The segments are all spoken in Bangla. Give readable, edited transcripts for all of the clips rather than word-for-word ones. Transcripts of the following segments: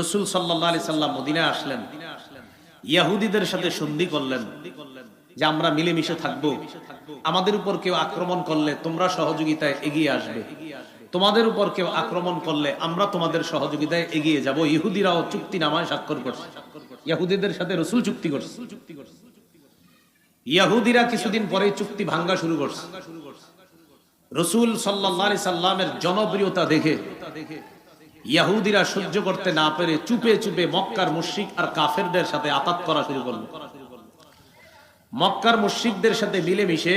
রাসূল সাল্লাল্লাহু আলাইহি সাল্লাম মদিনায় আসলেন, ইহুদিদের সাথে সন্ধি করলেন যে আমরা মিলেমিশে থাকবো, আমাদের উপর কেউ আক্রমণ করলে তোমরা সহযোগিতায় এগিয়ে আসবে, তোমাদের উপর কেউ আক্রমণ করলে আমরা তোমাদের সহযোগিতায় এগিয়ে যাব। ইহুদিরাও চুক্তিনামায় স্বাক্ষর করছে, ইহুদিদের সাথে রাসূল চুক্তি করছে। ইহুদিরা কিছুদিন পরে চুক্তি ভাঙা শুরু করছে। রাসূল সাল্লাল্লাহু আলাইহি সাল্লামের জনপ্রিয়তা দেখে ইহুদিরা সহ্য করতে না পেরে চুপে চুপে মক্কার মুশরিক আর কাফেরদের সাথে আতাত করা শুরু করলো। মক্কার মুশরিকদের সাথে মিলেমিশে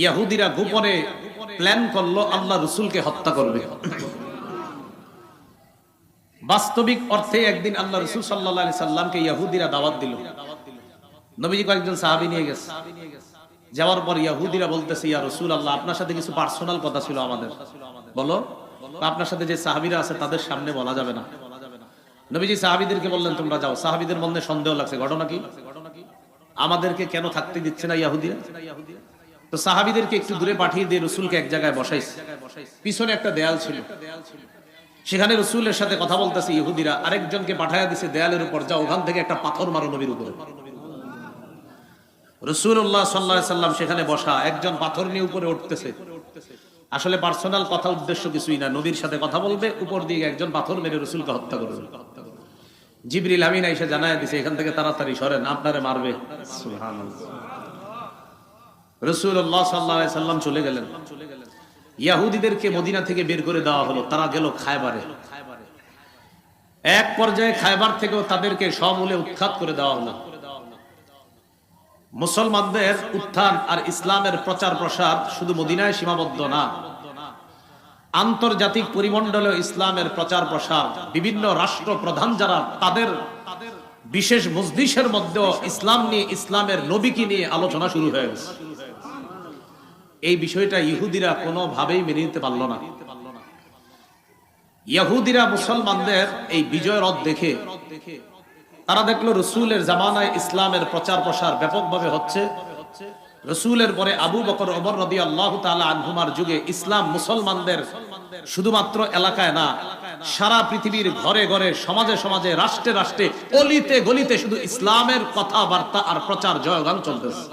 ইহুদিরা গোপনে প্ল্যান করলো আল্লাহ রাসূলকে হত্যা করবে। বাস্তবিক অর্থে একদিন আল্লাহ রাসূল সাল্লাল্লাহু আলাইহি সাল্লামকে ইহুদিরা দাওয়াত দিল। নবীজি কয়েকজন সাহাবী নিয়ে গেছে। যাওয়ার পর ইহুদিরা বলতেছে, ইয়া রাসূলুল্লাহ, আপনার সাথে কিছু পার্সোনাল কথা ছিল আমাদের, বলো। আপনার সাথে যে সাহাবীরা আছে তাদের সামনে বলা যাবে না। নবীজি সাহাবীদেরকে বললেন, তোমরা যাও। সাহাবীদের মনে সন্দেহ লাগছে, ঘটনা কি, আমাদেরকে কেন থাকতে দিচ্ছে না ইহুদিরা? তো সাহাবীদেরকে একটু দূরে পাঠিয়ে দিয়ে রাসূলকে এক জায়গায় বসাইছে। পিছনে একটা দেয়াল ছিল, সেখানে রাসূলের সাথে কথা বলতেছে ইহুদিরা। আরেকজনকে পাঠায়া দিছে দেয়ালের উপর, যাও ওখান থেকে একটা পাথর মারো নবীর উপরে। রাসূলুল্লাহ সাল্লাল্লাহু আলাইহি সাল্লাম সেখানে বসা, একজন পাথর নিয়ে উপরে উঠতেছে। আসলে পার্সোনাল কথা, উদ্দেশ্য কিছুই না, নবীর সাথে কথা বলবে, উপর দিয়ে একজন পাথর মেরে রাসূলকে হত্যা করবে। জিবরিল আমিন এসে জানায় দিছে, এখান থেকে তাড়াতাড়ি সরেন, আপনারে মারবে। সুবহানাল্লাহ। রাসূলুল্লাহ সাল্লাল্লাহু আলাইহি সাল্লাম চলে গেলেন। ইহুদিদেরকে মদিনা থেকে বের করে দেওয়া হলো, তারা গেল খায়বারে। এক পর্যায়ে খায়বার থেকেও তাদেরকে সমূলে উৎখাত করে দেওয়া হলো। মুসলমানদের উত্থান আর ইসলামের প্রচার প্রসার শুধু মদিনায় সীমাবদ্ধ না, আন্তর্জাতিক পরিমণ্ডলে ইসলামের প্রচার প্রসার, বিভিন্ন রাষ্ট্র প্রধান যারা, তাদের বিশেষ মজলিসের মধ্যে ইসলাম নিয়ে, ইসলামের নবীকে নিয়ে আলোচনা শুরু হয়ে গেছে। এই বিষয়টা ইহুদিরা কোনোভাবেই মেনে নিতে পারল না। ইহুদিরা মুসলমানদের এই বিজয় রথ দেখে তারা দেখলো রাসূলের জামানায় ইসলামের প্রচার প্রসার ব্যাপকভাবে হচ্ছে। রাসূলের পরে আবু বকর, ওমর রাদিয়াল্লাহু তাআলা আনহুমার যুগে ইসলাম মুসলমানদের শুধুমাত্র এলাকায় না, সারা পৃথিবীর ঘরে ঘরে, সমাজে সমাজে, রাষ্ট্রে রাষ্ট্রে, অলিতে গলিতে শুধু ইসলামের কথাবার্তা আর প্রচার জয়গান চলতেছে।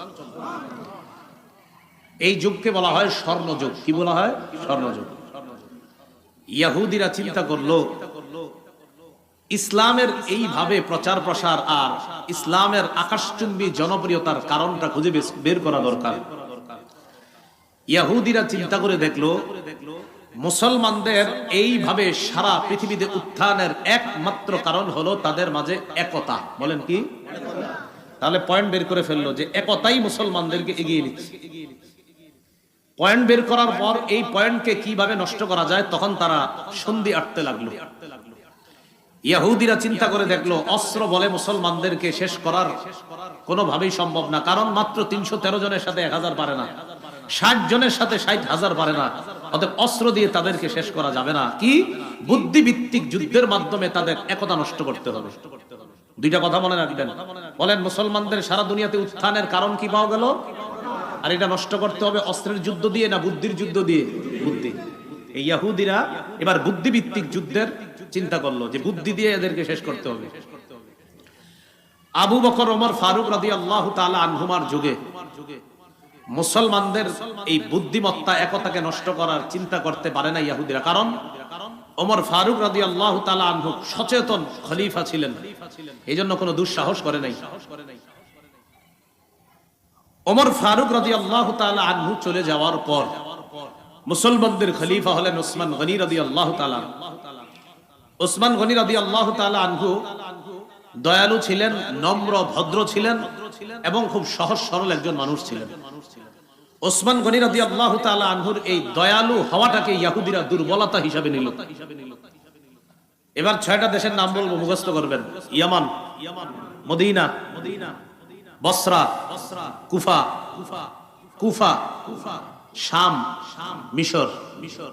এই যুগকে বলা হয় স্বর্ণযুগ। কি বলা হয়? স্বর্ণযুগ। ইহুদিরা চিন্তা করলো, ইসলামের এইভাবে প্রচার প্রসার আর ইসলামের আকাশচুম্বী জনপ্রিয়তার কারণটা খুঁজে বের করা দরকার। ইহুদিরা চিন্তা করে দেখলো, মুসলমানদের এইভাবে সারা পৃথিবীতে উত্থানের একমাত্র কারণ হলো তাদের মাঝে একতা। বলেন কি? তাহলে পয়েন্ট বের করে ফেললো যে একতাই মুসলমানদেরকে এগিয়ে নিচ্ছে। পয়েন্ট বের করার পর এই পয়েন্টকে কিভাবে নষ্ট করা যায়, তখন তারা সন্ধি আটতে লাগলো। ইহুদিরা চিন্তা করে দেখলো, অস্ত্র বলে মুসলমানদেরকে শেষ করার কোনোভাবেই সম্ভব না, কারণ মাত্র 313 জনের সাথে 1000 পারে না, 60 জনের সাথে 60,000 পারে না। অতএব অস্ত্র দিয়ে তাদেরকে শেষ করা যাবে না, কি বুদ্ধিভিত্তিক যুদ্ধের মাধ্যমে তাদের একতা নষ্ট করতে হবে। দুইটা কথা মনে রাখবেন। বলেন, মুসলমানদের সারা দুনিয়াতে উত্থানের কারণ কি পাওয়া গেল? আর এটা নষ্ট করতে হবে অস্ত্রের যুদ্ধ দিয়ে না বুদ্ধির যুদ্ধ দিয়ে? বুদ্ধি। এই ইহুদিরা এবার বুদ্ধিভিত্তিক যুদ্ধের চিন্তা করলো যে বুদ্ধি দিয়ে এদেরকে শেষ করতে হবে। আবু বকর, ওমর ফারুক রাদিয়াল্লাহু তাআলা আনহুমার যুগে মুসলমানদের এই বুদ্ধিমত্তা, একতাকে নষ্ট করার চিন্তা করতে পারে না ইহুদিরা। কারণ ওমর ফারুক রাদিয়াল্লাহু তাআলা আনহু সচেতন খলিফা ছিলেন, এই জন্য কোনো দুঃসাহস করে নাই। ওমর ফারুক রাদিয়াল্লাহু তাআলা আনহু চলে যাওয়ার পর মুসলমানদের খলিফা হলেন ওসমান গনি রাদিয়াল্লাহু তাআলা। ওসমান গনি রাদিয়াল্লাহু তাআলা আনহু দয়ালু ছিলেন, নম্র ভদ্র ছিলেন এবং খুব সহজ সরল একজন মানুষ ছিলেন। ওসমান গনি রাদিয়াল্লাহু তাআলা আনহুর এই দয়ালু হওয়াটাকে ইহুদিরা দুর্বলতা হিসাবে নিল। এবার 6টা দেশের নাম বলবো, মুখস্থ করবেন। ইয়ামান, মদিনা, বসরা, কুফা, শাম, মিশর।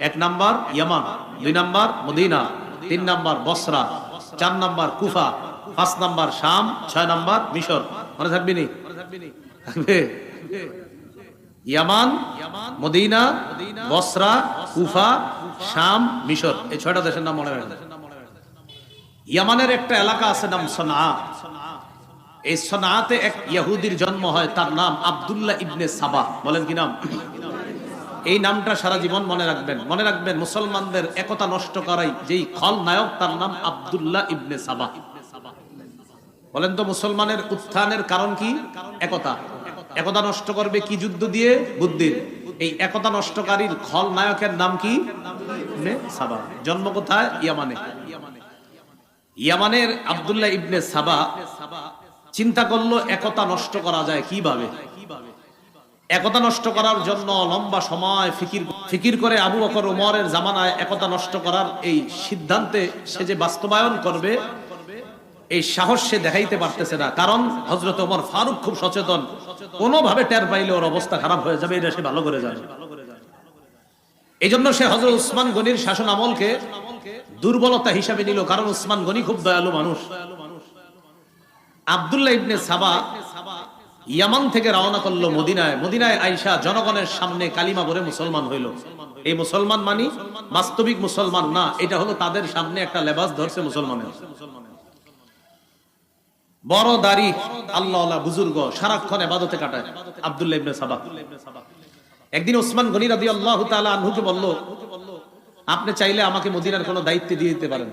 1 নাম্বার ইয়ামান, 2 নাম্বার মদিনা, 3 নাম্বার বসরা, 4 নাম্বার কুফা, 5 নাম্বার শাম, 6 নাম্বার মিশর। মনে থাকবে নি? থাকবে। ইয়ামান, মদিনা, বসরা, কুফা, শাম, মিশর, এই 6টা দেশের নাম মনে রাখবেন। ইয়ামানের একটা এলাকা আছে নাম সনা। এই সনাতে এক ইহুদির জন্ম হয়, তার নাম আব্দুল্লাহ ইবনে সাবা। বলেন কি নাম? এই নামটা সারা জীবন মনে রাখবেন। মনে রাখবেন মুসলমানদের একতা নষ্ট করাই যেই খলনায়ক, তার নাম আব্দুল্লাহ ইবনে সাবা। বলেন তো মুসলমানের উত্থানের কারণ কি? একতা। একতা নষ্ট করবে কি যুদ্ধ দিয়ে? বুদ্ধির। এই একতা নষ্টকারীর খলনায়কের নাম কি? ইবনে সাবা। জন্ম কোথায়? ইয়ামানে। ইয়ামানের আব্দুল্লাহ ইবনে সাবা চিন্তা করলো একতা নষ্ট করা যায় কিভাবে। একতা নষ্ট করার জন্য লম্বা সময় ফিকির করে আবু বকর ওমরের জামানায় একতা নষ্ট করার এই সিদ্ধান্তে সে যে বাস্তবায়ন করবে, এই সাহস সে দেখাইতে পারতেছে না। কারণ হযরত ওমর ফারুক খুব সচেতন, কোনোভাবে টের পাইলে ওর অবস্থা খারাপ হয়ে যাবে, এটা সে ভালো করে জানে। এই জন্য সে হযরত উসমান গনির শাসন আমলকে দুর্বলতা হিসাবে নিল, কারণ উসমান গনি খুব দয়ালু মানুষ। আব্দুল্লাহ ইবনে সাবা ইয়ামান থেকে রওনা করলো মদিনায়। মদিনায় আয়েশা জনগণের সামনে কালিমা পড়ে মুসলমান হইল। এই মুসলমান মানি বাস্তবিক মুসলমান না, এটা হলো তাদের সামনে একটা লেবাস ধরছে মুসলমানের। বড় দাড়ি, আল্লাহওয়ালা বুজুর্গ, সারাক্ষণ ইবাদতে কাটায় আব্দুল্লাহ ইবনে সাবা। একদিন ওসমান গনি রাদিয়াল্লাহু তাআলা আনহুকে বলল, আপনি চাইলে আমাকে মদিনার কোনো দায়িত্ব দিয়ে দিতে পারেন।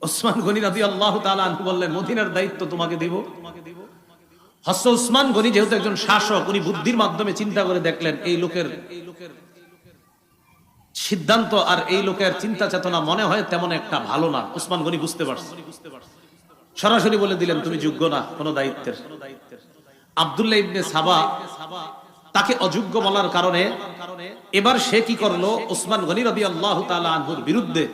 ওসমান গনি রাদিয়াল্লাহু তাআলা আনহু বললেন, মদিনার দায়িত্ব তোমাকে দিব? হযরত উসমান গনি যেহেতু একজন শাসক, উনি বুদ্ধির মাধ্যমে চিন্তা করে দেখলেন এই লোকের সিদ্ধান্ত আর এই লোকের চিন্তা চেতনা মনে হয় তেমন একটা ভালো না। উসমান গনি বুঝতে পারছে, সরাসরি বলে দিলেন, তুমি যোগ্য না কোনো দায়িত্বের। আব্দুল্লাহ ইবনে সাবা তাকে অযোগ্য বলার কারণে এবার সে কি করলো, উসমান গনি রাদিয়াল্লাহু তাআলা আনহুর বিরুদ্ধে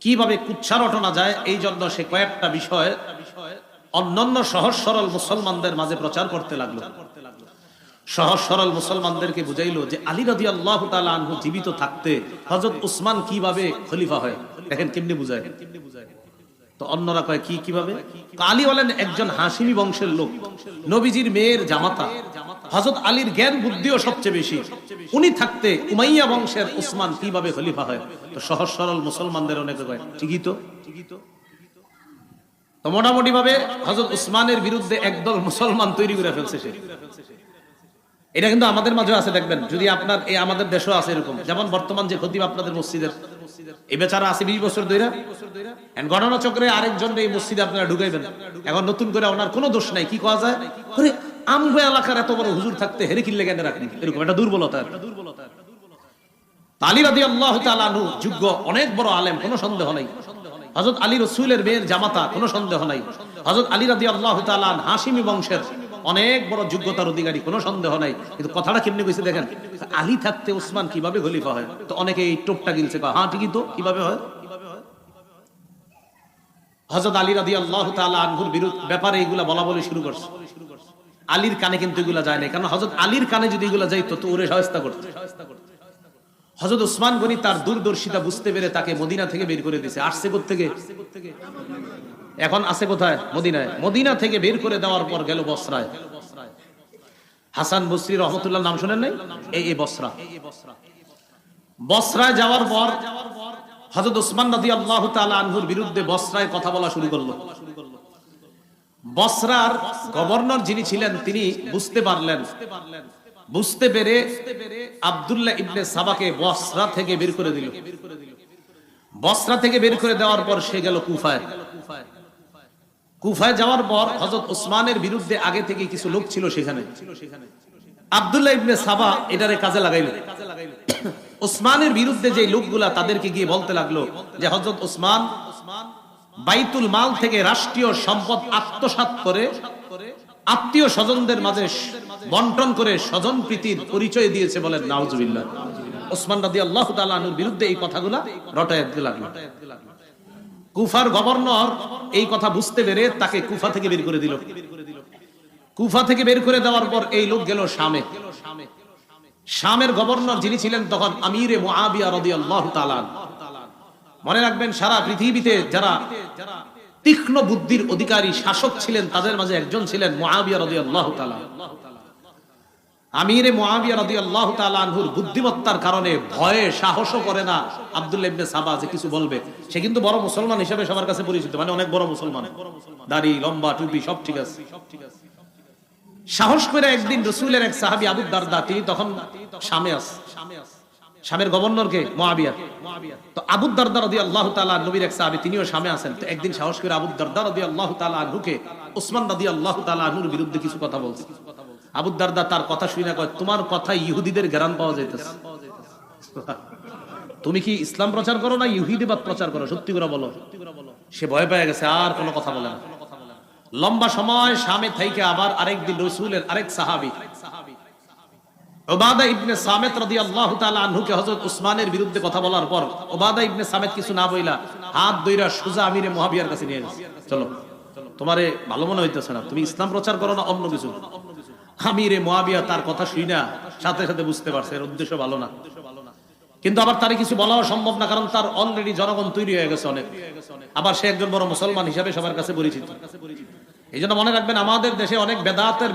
কিভাবে কুৎসা রটনা যায়, এই জন্য সে কয়েকটা বিষয় অন্যান্য সহজ সরল মুসলমানদের মাঝে প্রচার করতে লাগলো। সহজ সরল মুসলমানদেরকে বুঝাইলো যে আলী রাদিয়াল্লাহু তাআলা আনহু জীবিত থাকতে হযরত উসমান কিভাবে খলিফা হয়, দেখেন কেমনে বুঝায়। তো অন্যরা কয় কিভাবে? আলী বলেন একজন হাশিমি বংশের লোক, নবীজির মেয়ের জামাতা, হযরত আলীর জ্ঞান বুদ্ধিও সবচেয়ে বেশি, উনি থাকতে উমাইয়া বংশের উসমান কিভাবে খলিফা হয়? তো সহজ সরল মুসলমানদের অনেকে কয় ঠিকই তো। তো মোটামুটি ভাবে হযরত উসমানের বিরুদ্ধে একদল মুসলমান তৈরি করে ফেলছে সে। এটা কিন্তু আমাদের মাঝে আছে, দেখবেন যদি আপনার এই আমাদের দেশও আছে এরকম। যেমন বর্তমান যে খতিব আপনাদের মসজিদের, এই বেচারা আছে 20 বছর ধরে, ঘটনা চক্রে আরেকজন এই মসজিদে আপনারা ঢুকাইবেন। এখন নতুন করে ওনার কোনো দোষ নাই, কি করা যায়, আমগো এলাকার এত বড় হুজুর থাকতে হেরে কিল্লে কেন রাখেন, এরকম একটা দুর্বলতা। আলী রাদিয়াল্লাহু তাআলা আনহু যোগ্য অনেক বড় আলেম, কোনো সন্দেহ নাই। হযরত আলী রাসূলের মেয়ের জামাতা, কোনো সন্দেহ নাই। হযরত আলী রাদিয়াল্লাহু তাআলা হাশিমি বংশের অনেক বড় যোগ্যতার অধিকারী, কোনো সন্দেহ নাই। কিন্তু কথাটা কেমনে কইছে দেখেন, আলী থাকতে উসমান কিভাবে খলিফা হয়? তো অনেকে এই টোপটা গিলছে, হ্যাঁ ঠিকই তো, কিভাবে হয়? হযরত আলী রাদিয়াল্লাহু তাআলা আনহুর ব্যাপারে এগুলা বলা বলি শুরু করছে। আলীর কানে কিন্তু এগুলা যায় না, কারণ হযরত আলীর কানে যদি এগুলা যাইতো তো ওরে সহায়তা করতে। হযরত উসমান গনি তার দূরদর্শিতা বুঝতে পেরে তাকে মদিনা থেকে বের করে দিয়েছে। আসছে কোত্থেকে? এখন আছে কোথায়? মদিনায়। মদিনা থেকে বের করে দেওয়ার পর গেল বসরায়। হাসান বসরি রহমতুল্লাহ নাম শুনেন নাই? এই বসরা। বসরায় যাওয়ার পর হযরত উসমান রাদিয়াল্লাহু তাআলা আনহুর বিরুদ্ধে বসরায় কথা বলা শুরু করলো। বসরার গভর্নর যিনি ছিলেন তিনি বুঝতে পারলেন, বুঝতে পেরে আব্দুল্লাহ ইবনে সাবাকে বসরা থেকে বের করে দিল। বসরা থেকে বের করে দেওয়ার পর সে গেল কুফায়। কুফায় যাওয়ার পর হযরত উসমানের বিরুদ্ধে আগে থেকে কিছু লোক ছিল সেখানে। আব্দুল্লাহ ইবনে সাবা এটারে কাজে লাগাইল। উসমানের বিরুদ্ধে যে লোকগুলা তাদেরকে গিয়ে বলতে লাগলো যে হযরত উসমান বাইতুল মাল থেকে রাষ্ট্রীয় সম্পদ আত্মসাৎ করে আত্মীয় স্বজনদের মাঝে বন্টন করে স্বজন প্রীতির পরিচয় দিয়েছে। বলেন নাউজুবিল্লাহ। উসমান রাদিয়াল্লাহু তাআলা আনহুর বিরুদ্ধে এই কথাগুলা রটাইতে লাগলো। কুফার গভর্নর এই কথা বুঝতে পেরে তাকে কুফা থেকে বের করে দিল। কুফা থেকে বের করে দেওয়ার পর এই লোক গেল শামে। শামের গভর্নর যিনি ছিলেন তখন আমিরে মুআবিয়া রাদিয়াল্লাহু তাআলা। মনে রাখবেন সারা পৃথিবীতে যারা তীক্ষ্ণ বুদ্ধির অধিকারী শাসক ছিলেন তাদের মাঝে একজন ছিলেন মুআবিয়া রাদিয়াল্লাহু তাআলা। আমিরে মুআবিয়া রাদিয়াল্লাহু তাআলা আনহুর বুদ্ধিমত্তার কারণে ভয়ে সাহসও করে না আব্দুল্লাহ ইবনে সাবা যে কিছু বলবে। সে কিন্তু বড় মুসলমান হিসেবে সবার কাছে পরিচিত, মানে অনেক বড় মুসলমান, দাড়ি লম্বা টুপি সব ঠিক আছে। সাহস করে একদিন রাসূলের এক সাহাবী আবু দারদা, তিনি তখন শামে আছে, শামের গভর্নর কে? মুআবিয়া। তো আবু দারদা রাদিয়াল্লাহু তাআলা নবীর এক সাহাবী, তিনিও শামে আছেন। তো একদিন সাহস করে আবু দারদা রাদিয়াল্লাহু তাআলা আনহুকে ওসমান রাদিয়াল্লাহু তাআলা আনহুর বিরুদ্ধে কিছু কথা বলছে। আবু দারদা তার কথা শুনে কয়, তোমার কথা ইহুদিদের জ্ঞান পাওয়া যাইতেছে, তুমি কি ইসলাম প্রচার করো না ইহুদিবাদ প্রচার করো? সত্যি করে বলো। সে ভয় পেয়ে গেছে, আর কোনো কথা বলে না। লম্বা সময় শামে থেকে আবার আরেকদিন রাসূলের আরেক সাহাবী উবাদা ইবনে সামিত রাদিয়াল্লাহু তাআলা আনহুকে হযরত উসমানের বিরুদ্ধে কথা বলার পর উবাদা ইবনে সামিত কিছু না বইলা হাত ধইরা সোজা আমিরে মুআবিয়ার কাছে নিয়ে গেছে। চলো, তোমারে ভালো মনে হইতেছে না, তুমি ইসলাম প্রচার করো না অন্য কিছু? আমিরে মুআবিয়া তার কথা শুনা সাথে সাথে বুঝতে পারছে এর উদ্দেশ্য ভালো না, কিন্তু আবার তার কিছু বলাও সম্ভব না, কারণ তার অলরেডি জনগণ তৈরি হয়ে গেছে অনেক। আবার সে একজন বড় মুসলমান হিসেবে সবার কাছে পরিচিত। এই জন্য মনে রাখবেন, আমাদের দেশে অনেক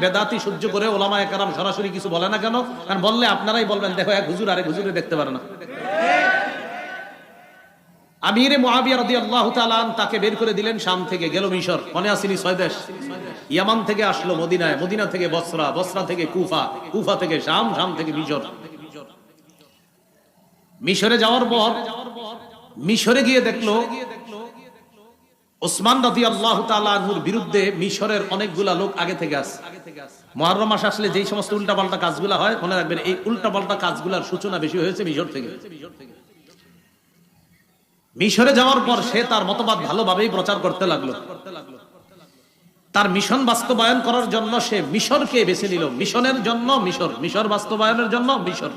বেদাতি সহ্য করে ওলামায়ে কেরাম সরাসরি কিছু বলে না কেন? কারণ বললে আপনারাই বলবেন, দেখো এক হুজুর আরেক হুজুরে দেখতে পারে না। আমিরে মুআবিয়া রাদিয়াল্লাহু তাআলা তাকে বের করে দিলেন শাম থেকে, গেল মিশর। মনে আসেনি 6 দেশ? ইয়ামান থেকে আসলো মদিনায়, মদিনা থেকে বসরা, বসরা থেকে কুফা, কুফা থেকে শাম, শাম থেকে মিশর। মিশরে যাওয়ার পর মিশরে গিয়ে দেখলো ওসমান রাদিয়াল্লাহু তাআলা আনহুর বিরুদ্ধে মিশরের অনেকগুলা লোক আগে থেকে আছে। মুহররম মাস আসলে যেই সমস্ত উল্টাপাল্টা কাজগুলা হয়, মনে রাখবেন এই উল্টাপাল্টা কাজগুলোর সূচনা বেশি হয়েছে মিশর থেকে। মিশরে যাওয়ার পর সে তার মতবাদ ভালোভাবেই প্রচার করতে লাগলো। তার মিশন বাস্তবায়ন করার জন্য সে মিশরকে বেছে নিল। মিশনের জন্য মিশর, মিশর বাস্তবায়নের জন্য মিশর।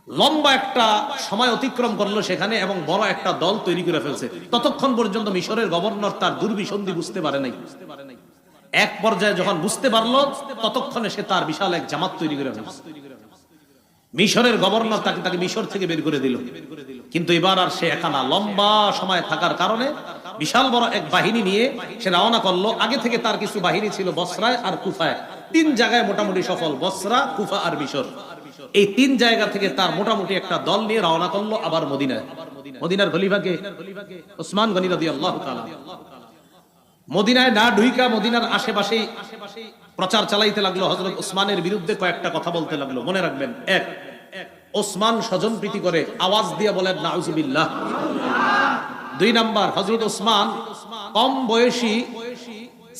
লম্বা একটা সময় অতিক্রম করলো সেখানে এবং বড় একটা দল তৈরি করে ফেলছে। ততক্ষণ পর্যন্ত মিশরের গভর্নর তার দুর্বিসন্ধি বুঝতে পারে নাই। এক পর্যায়ে যখন বুঝতে পারলো, ততক্ষণে সে তার বিশাল এক জামাত তৈরি করে ফেলছে। মিশরের গভর্নর তাকে মিশর থেকে বের করে দিল। কিন্তু এবার আর সে একা না, লম্বা সময় থাকার কারণে বিশাল বড় এক বাহিনী নিয়ে সে রওনা করলো। আগে থেকে তার কিছু বাহিনী ছিল বসরায় আর কুফায়, 3 জায়গায় মোটামুটি সফল, বসরা, কুফা আর মিশর। এই 3 জায়গা থেকে তার মোটামুটি একটা দল নিয়ে রওনা করলো আবার মদিনায়। মদিনার খলিফাকে ওসমান গনি রাদিয়াল্লাহু তাআলা। মদিনায় না ঢুইকা মদিনার আশেপাশেই প্রচার চালাইতে লাগলো। হযরত ওসমানের বিরুদ্ধে কয়েকটা কথা বলতে লাগলো। মনে রাখবেন, 1, ওসমান স্বজনপ্রীতি করে, আওয়াজ দিয়ে বলেন নাউজুবিল্লাহ। 2 নাম্বার, হযরত ওসমান কম বয়সী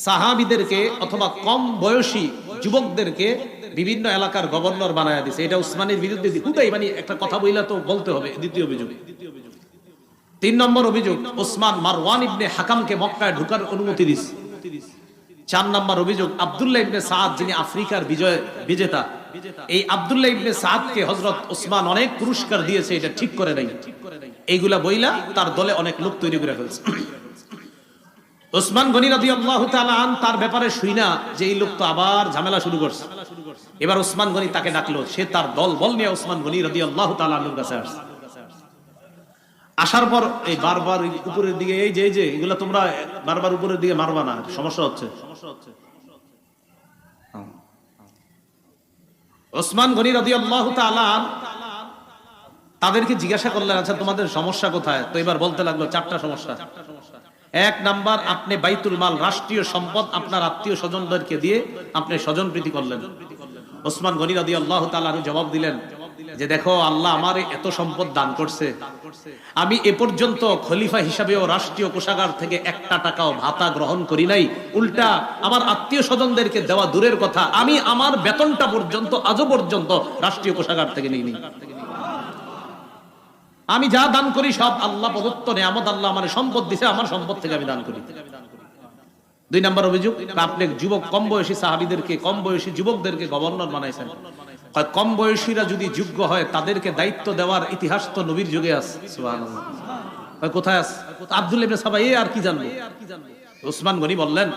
সাহাবীদেরকে অথবা কম বয়সী যুবকদেরকে বিভিন্ন এলাকার গভর্নর বানায়া দিয়েছে। এটা উসমানের বিরুদ্ধে হুদাই মানে একটা কথা বইলা তো বলতে হবে। দ্বিতীয় অভিযোগ। 3 নম্বর অভিযোগ, ওসমান মারওয়ান ইবনে হাকামকে মক্কায় ঢোকার অনুমতি দিয়েছে। 4 নম্বর অভিযোগ, আব্দুল্লাহ ইবনে সাদ যিনি আফ্রিকার বিজেতা, এই আব্দুল্লাহ ইবনে সাদকে হযরত ওসমান অনেক পুরস্কার দিয়েছে, এটা ঠিক করে নাই। এইগুলা বইলা তার দলে অনেক লোক তৈরি করে ফেলছে। ওসমান গনি রাদিয়াল্লাহু তাআলা আন তার ব্যাপারে শুইনা যে এই লোক তো আবার ঝামেলা শুরু করছে, এবার ওসমান গনি তাকে ডাকলো। সে তার দল বল নিয়ে ওসমান গনি রাদিয়াল্লাহু তাআলা আনহুর কাছে আসছে। আসার পর এই বারবার উপরের দিকে, এই যে এগুলা তোমরা বারবার উপরের দিকে মারবা না, সমস্যা হচ্ছে। ওসমান গনি রাদিয়াল্লাহু তাআলা তাদেরকে জিজ্ঞাসা করলেন, আচ্ছা তোমাদের সমস্যা কোথায়? তো এবার বলতে লাগলো 4টা সমস্যা। 1 নাম্বার, আপনি বাইতুল মাল, রাষ্ট্রীয় সম্পদ আপনার আত্মীয় স্বজনদেরকে দিয়ে আপনি স্বজনপ্রীতি করলেন। ওসমান গনি রাদিয়াল্লাহু তাআলা জবাব দিলেন যে দেখো, আল্লাহ আমার এত সম্পদ দান করছে, আমি এ পর্যন্ত খলিফা হিসাবেও রাষ্ট্রীয় কোষাগার থেকে 1টা টাকাও ভাতা গ্রহণ করি নাই। উল্টা আমার আত্মীয় স্বজনদেরকে দেওয়া দূরের কথা, আমি আমার বেতনটা পর্যন্ত আজও পর্যন্ত রাষ্ট্রীয় কোষাগার থেকে নিইনি। আমি যা দান করি সব আল্লাহ প্রদত্ত নেয়ামত, আল্লাহ আমার সম্পদ দিছে, আমার সম্পদ থেকে আমি দান করি। 2 নম্বর অভিযোগ, আপনি যুবক কম বয়সী সাহাবীদেরকে, কম বয়সী যুবকদেরকে গভর্নর বানাইছেন। কম বয়সীরা যদি যোগ্য হয় তাদেরকে দায়িত্ব দেওয়ার ইতিহাস তো নবীর যুগে আছে। সুবহানাল্লাহ। কোথায় আছে? আব্দুল্লাহ ইবনে সাবা, আর কি জানবো? ওসমান গনি বললেন,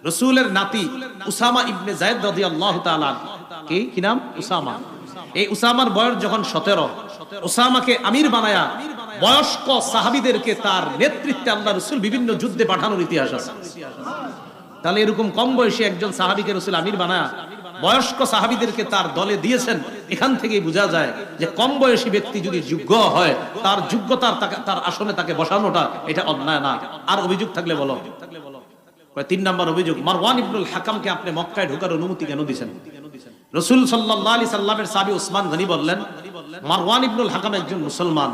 রাসূলের নাতি উসামা ইবনে যায়েদ রাদিয়াল্লাহু তাআলা, কি নাম? উসামা। এই উসামার বয়স যখন 17, উসামাকে আমির বানায়া বয়স্ক সাহাবীদেরকে তার নেতৃত্বে আল্লাহ রাসূল বিভিন্ন যুদ্ধে পাঠানোর ইতিহাস আছে। তাহলে এরকম কম বয়সী একজন সাহাবীকে রাসূল আমির বানায়া বয়স্ক সাহাবীদেরকে তার দলে দিয়েছেন। এখান থেকেই বোঝা যায় যে কম বয়সী ব্যক্তি যদি যোগ্য হয়, তার যোগ্যতার তার আসনে তাকে বসানোটা এটা অন্যায় না। আর অভিযোগ থাকলে বলো। 3 নাম্বার অভিযোগ, মারওয়ান ইবনুল হাকামকে আপনি মক্কায় ঢোকার অনুমতি কেন দিয়েছেন? রাসূল সাল্লাল্লাহু আলাইহি সাল্লামের সাহাবী উসমান গনি বললেন, মারওয়ান ইবনুল হাকাম একজন মুসলমান,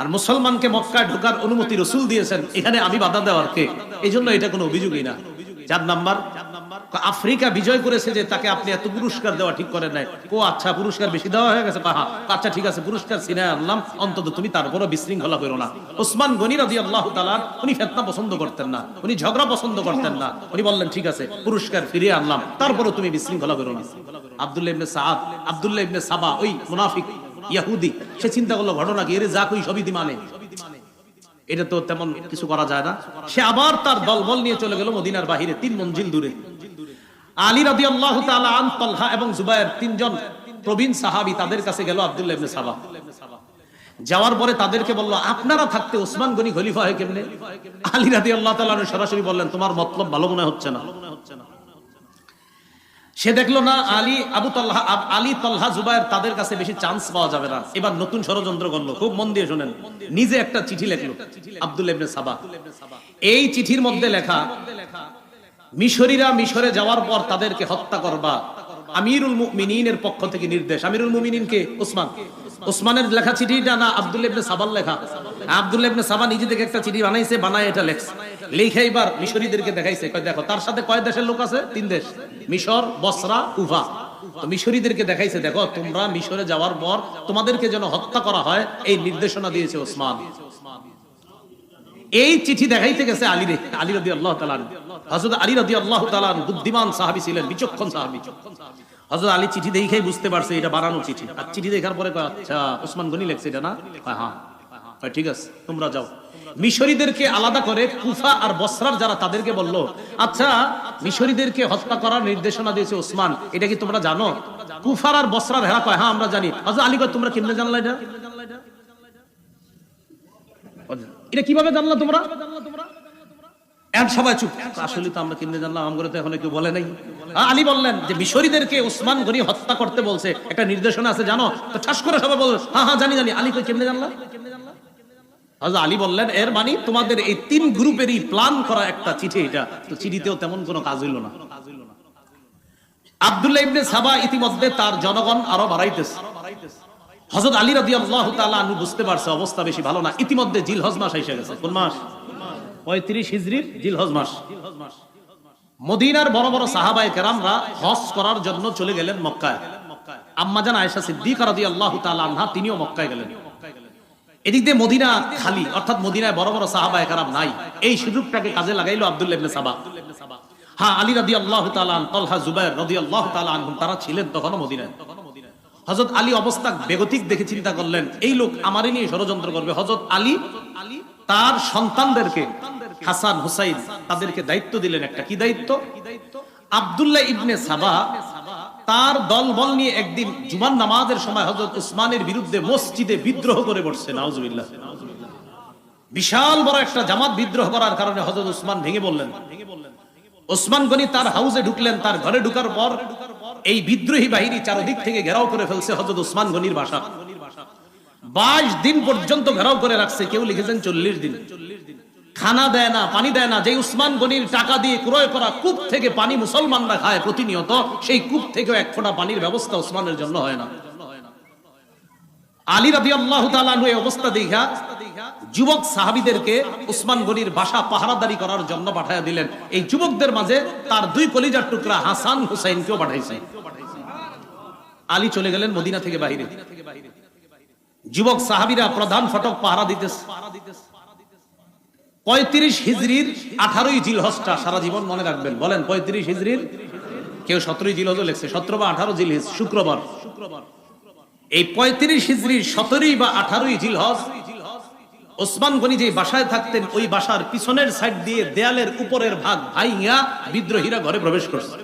আর মুসলমানকে মক্কায় ঢোকার অনুমতি রাসূল দিয়েছেন, এখানে আমি বাধা দেওয়ার কে? এইজন্য এটা কোনো অভিযোগই না। 4 নাম্বার, আফ্রিকা বিজয় করেছে যে তাকে আপনি এত পুরস্কার দেওয়া ঠিক করেন নাই। ও আচ্ছা, পুরস্কার বেশি দেওয়া হয়ে গেছে, আচ্ছা ঠিক আছে, পুরস্কার ছিনায় আনলাম, অন্তত তুমি তারপরও বিশৃঙ্খলা করো না। ওসমান গনি রাদিয়াল্লাহু তাআলা উনি ফিতনা পছন্দ করতেন না, উনি ঝগড়া পছন্দ করতেন না। উনি বললেন ঠিক আছে, পুরস্কার ফিরিয়ে আনলাম, তারপরও তুমি বিশৃঙ্খলা করো না। আব্দুল্লাহ ইবনে সাবা ওই মুনাফিক ইহুদি, সে চিন্তা করলো ঘটনা কি, এর যা কই সবই দি মানে, এটা তো তেমন কিছু করা যায় না। সে আবার তার দলবল নিয়ে চলে গেল মদিনার বাহিরে 3 মঞ্জিল দূরে। আলী রাদিয়াল্লাহু তাআলা আন, তালহা এবং জুবায়ের, 3 জন প্রবীণ সাহাবী তাদের কাছে গেল আব্দুল্লাহ ইবনে সাবা। যাওয়ার পরে তাদেরকে বলল, আপনারা থাকতে ওসমান গনি খলিফা হয় কেমনে? আলী রাদিয়াল্লাহু তাআলা সরাসরি বললেন, তোমার মতলব ভালো মনে হচ্ছে না। সে দেখলো না আলী তালহা জুবায়ের তাদের কাছে বেশি চান্স পাওয়া যাবে না, এবার নতুন ষড়যন্ত্র করলো। খুব মন দিয়ে শুনেন, নিজে একটা চিঠি লিখলো আব্দুল্লাহ ইবনে সাবা। এই চিঠির মধ্যে লেখা, মিশরীরা মিশরে যাওয়ার পর তাদেরকে হত্যা করবা, আমিরুল মুমিনিনের পক্ষ থেকে নির্দেশ। আমিরুল মুমিনিন কে? ওসমানের লেখা চিঠিটা না আব্দুল্লাহ ইবনে সাবার লেখা? আব্দুল্লাহ ইবনে সাবা নিজে থেকে একটা চিঠি বানাইছে, বানায় এটা লেখছে, লিখে এবার মিশরীদেরকে দেখাইছে, কয় দেখো তার সাথে কয় দেশের লোক আছে? 3 দেশ, মিশর, বসরা, কুফা। তো মিশরীদেরকে দেখাইছে, দেখো তোমরা মিশরে যাওয়ার পর তোমাদেরকে যেন হত্যা করা হয় এই নির্দেশনা দিয়েছে ওসমান। এই চিঠি দেখাইতে গেছে আলী রাদিয়াল্লাহু তাআলা। হযরত আলী রাদিয়াল্লাহু তাআলা বুদ্ধিমান সাহাবী ছিলেন, বিচক্ষণ সাহাবী। হযরত আলী চিঠি দেখেই বুঝতে পারছে এটা বানানো চিঠি। আর চিঠি দেখার পরে কয়, আচ্ছা ওসমান গনি লিখছে এটা না? হ্যাঁ, ঠিক আছে, তোমরা যাও। মিশরীদেরকে আলাদা করে কুফা আর বসরার যারা, তাদেরকে বলল, আচ্ছা মিশরীদেরকে হত্যা করার নির্দেশনা দিয়েছে ওসমান, এটা কি তোমরা জানো? কুফার আর বসরার হেরা কয়, হ্যাঁ আমরা জানি। হযরত আলী কয়, তোমরা কেমনে জানলা এটা? এটা কিভাবে জানলা তোমরা? সবাই চুপ। আসলে তো আমরা কেমনে জানলাম, আমগরে তো এখন কেউ বলে নাই। আলী বললেন যে মিশরীদেরকে ওসমান গনি হত্যা করতে বলছে, একটা নির্দেশনা আছে জানো? তো ঠাস করে সবাই বলল, হ্যাঁ জানি। আলী কই, কেমনে জানলা? হযরত আলী বললেন, এর মানে তোমাদের এই 3 গ্রুপেরই প্ল্যান করা একটা চিঠি এটা। তো চিঠিতেও তেমন কোনো কাজ হইল না। আব্দুল্লাহ ইবনে সাবা ইতিমধ্যে তার জনগণ আরো বাড়াইতেছে। হযরত আলী রাদিয়াল্লাহু তাআলা আনহু বুঝতে পারছে অবস্থা বেশি ভালো না। ইতিমধ্যে জিলহজ মাস এসে গেছে। কোন মাস? 35 হিজরির জিলহজ মাস। মদিনার বড় বড় সাহাবায়ে কেরামরা হজ করার জন্য চলে গেলেন মক্কায়। আম্মা জান আয়েশা সিদ্দিকা রাদিয়াল্লাহু তাআলা আনহা, তিনিও মক্কায় গেলেন। এদিক দিয়ে মদিনা খালি, অর্থাৎ মদিনায় বড় বড় সাহাবায়ে কেরাম নাই। এই সুযোগটাকে কাজে লাগাইলো আব্দুল্লাহ ইবনে সাবা। হ্যাঁ, আলী রাদিয়াল্লাহু তাআলা, তালহা, জুবায়ের রাদিয়াল্লাহু তাআলা আনহুম, তারা ছিলেন তখনও মদিনায়। হযরত আলী অবস্থা বেগতিক দেখে চিন্তা করলেন, এই লোক আমারই নিয়ে ষড়যন্ত্র করবে। হযরত আলী তার সন্তানদেরকে, হাসান, হুসাইন, তাদেরকে দায়িত্ব দিলেন একটা। কি দায়িত্ব? আব্দুল্লাহ ইবনে সাবা তার দলবল নিয়ে একদিন জুমার নামাজের সময় হযরত উসমানের বিরুদ্ধে মসজিদে বিদ্রোহ করে বসছে। নাউজুবিল্লাহ। বিশাল বড় একটা জামাত বিদ্রোহ করার কারণে হযরত উসমান ভেঙে বললেন। ওসমান গনি তার হাউসে ঢুকলেন। তার ঘরে ঢুকার পর এই বিদ্রোহী বাহিনী চারদিক থেকে ঘেরাও করে ফেলছে হযরত উসমান গনির বাসা। 22 দিন পর্যন্ত ঘেরাও করে রাখছে। কেউ লিখেছেন 40 দিন। খানা দেয় না, পানি দেয় না। যে উসমান গনির টাকা দিয়ে ক্রয় করা কূপ থেকে পানি মুসলমানরা খায় প্রতিনিয়ত, সেই কূপ থেকেও এক ফোঁটা পানির ব্যবস্থা উসমানের জন্য হয় না। আলী রাদিয়াল্লাহু তাআলা আনহু এই অবস্থা দেখা যুবক সাহাবীদেরকে উসমান গনির বাসা পাহারাদারি করার জন্য পাঠায়া দিলেন। এই যুবকদের মাঝে তার 2 কলিজার টুকরা হাসান, হুসাইনকেও পাঠাইছে। আলী চলে গেলেন মদিনা থেকে বাইরে। যুবক সাহাবীরা প্রধান ফটক পাহারা দিতেছে। 35 হিজরির 18ই জিলহজটা সারা জীবন মনে রাখবেন। বলেন 35 হিজরির, কেউ 17ই জিলহজও লেখছে, 17 বা 18 জিলহজ, শুক্রবার। এই 35 হিজরির 17ই বা 18ই জিলহজ ওসমান গনি যে বাসায় থাকতেন, ওই বাসার পিছনের সাইড দিয়ে দেয়ালের উপরের ভাগ ভাইয়া বিদ্রোহীরা ঘরে প্রবেশ করছে।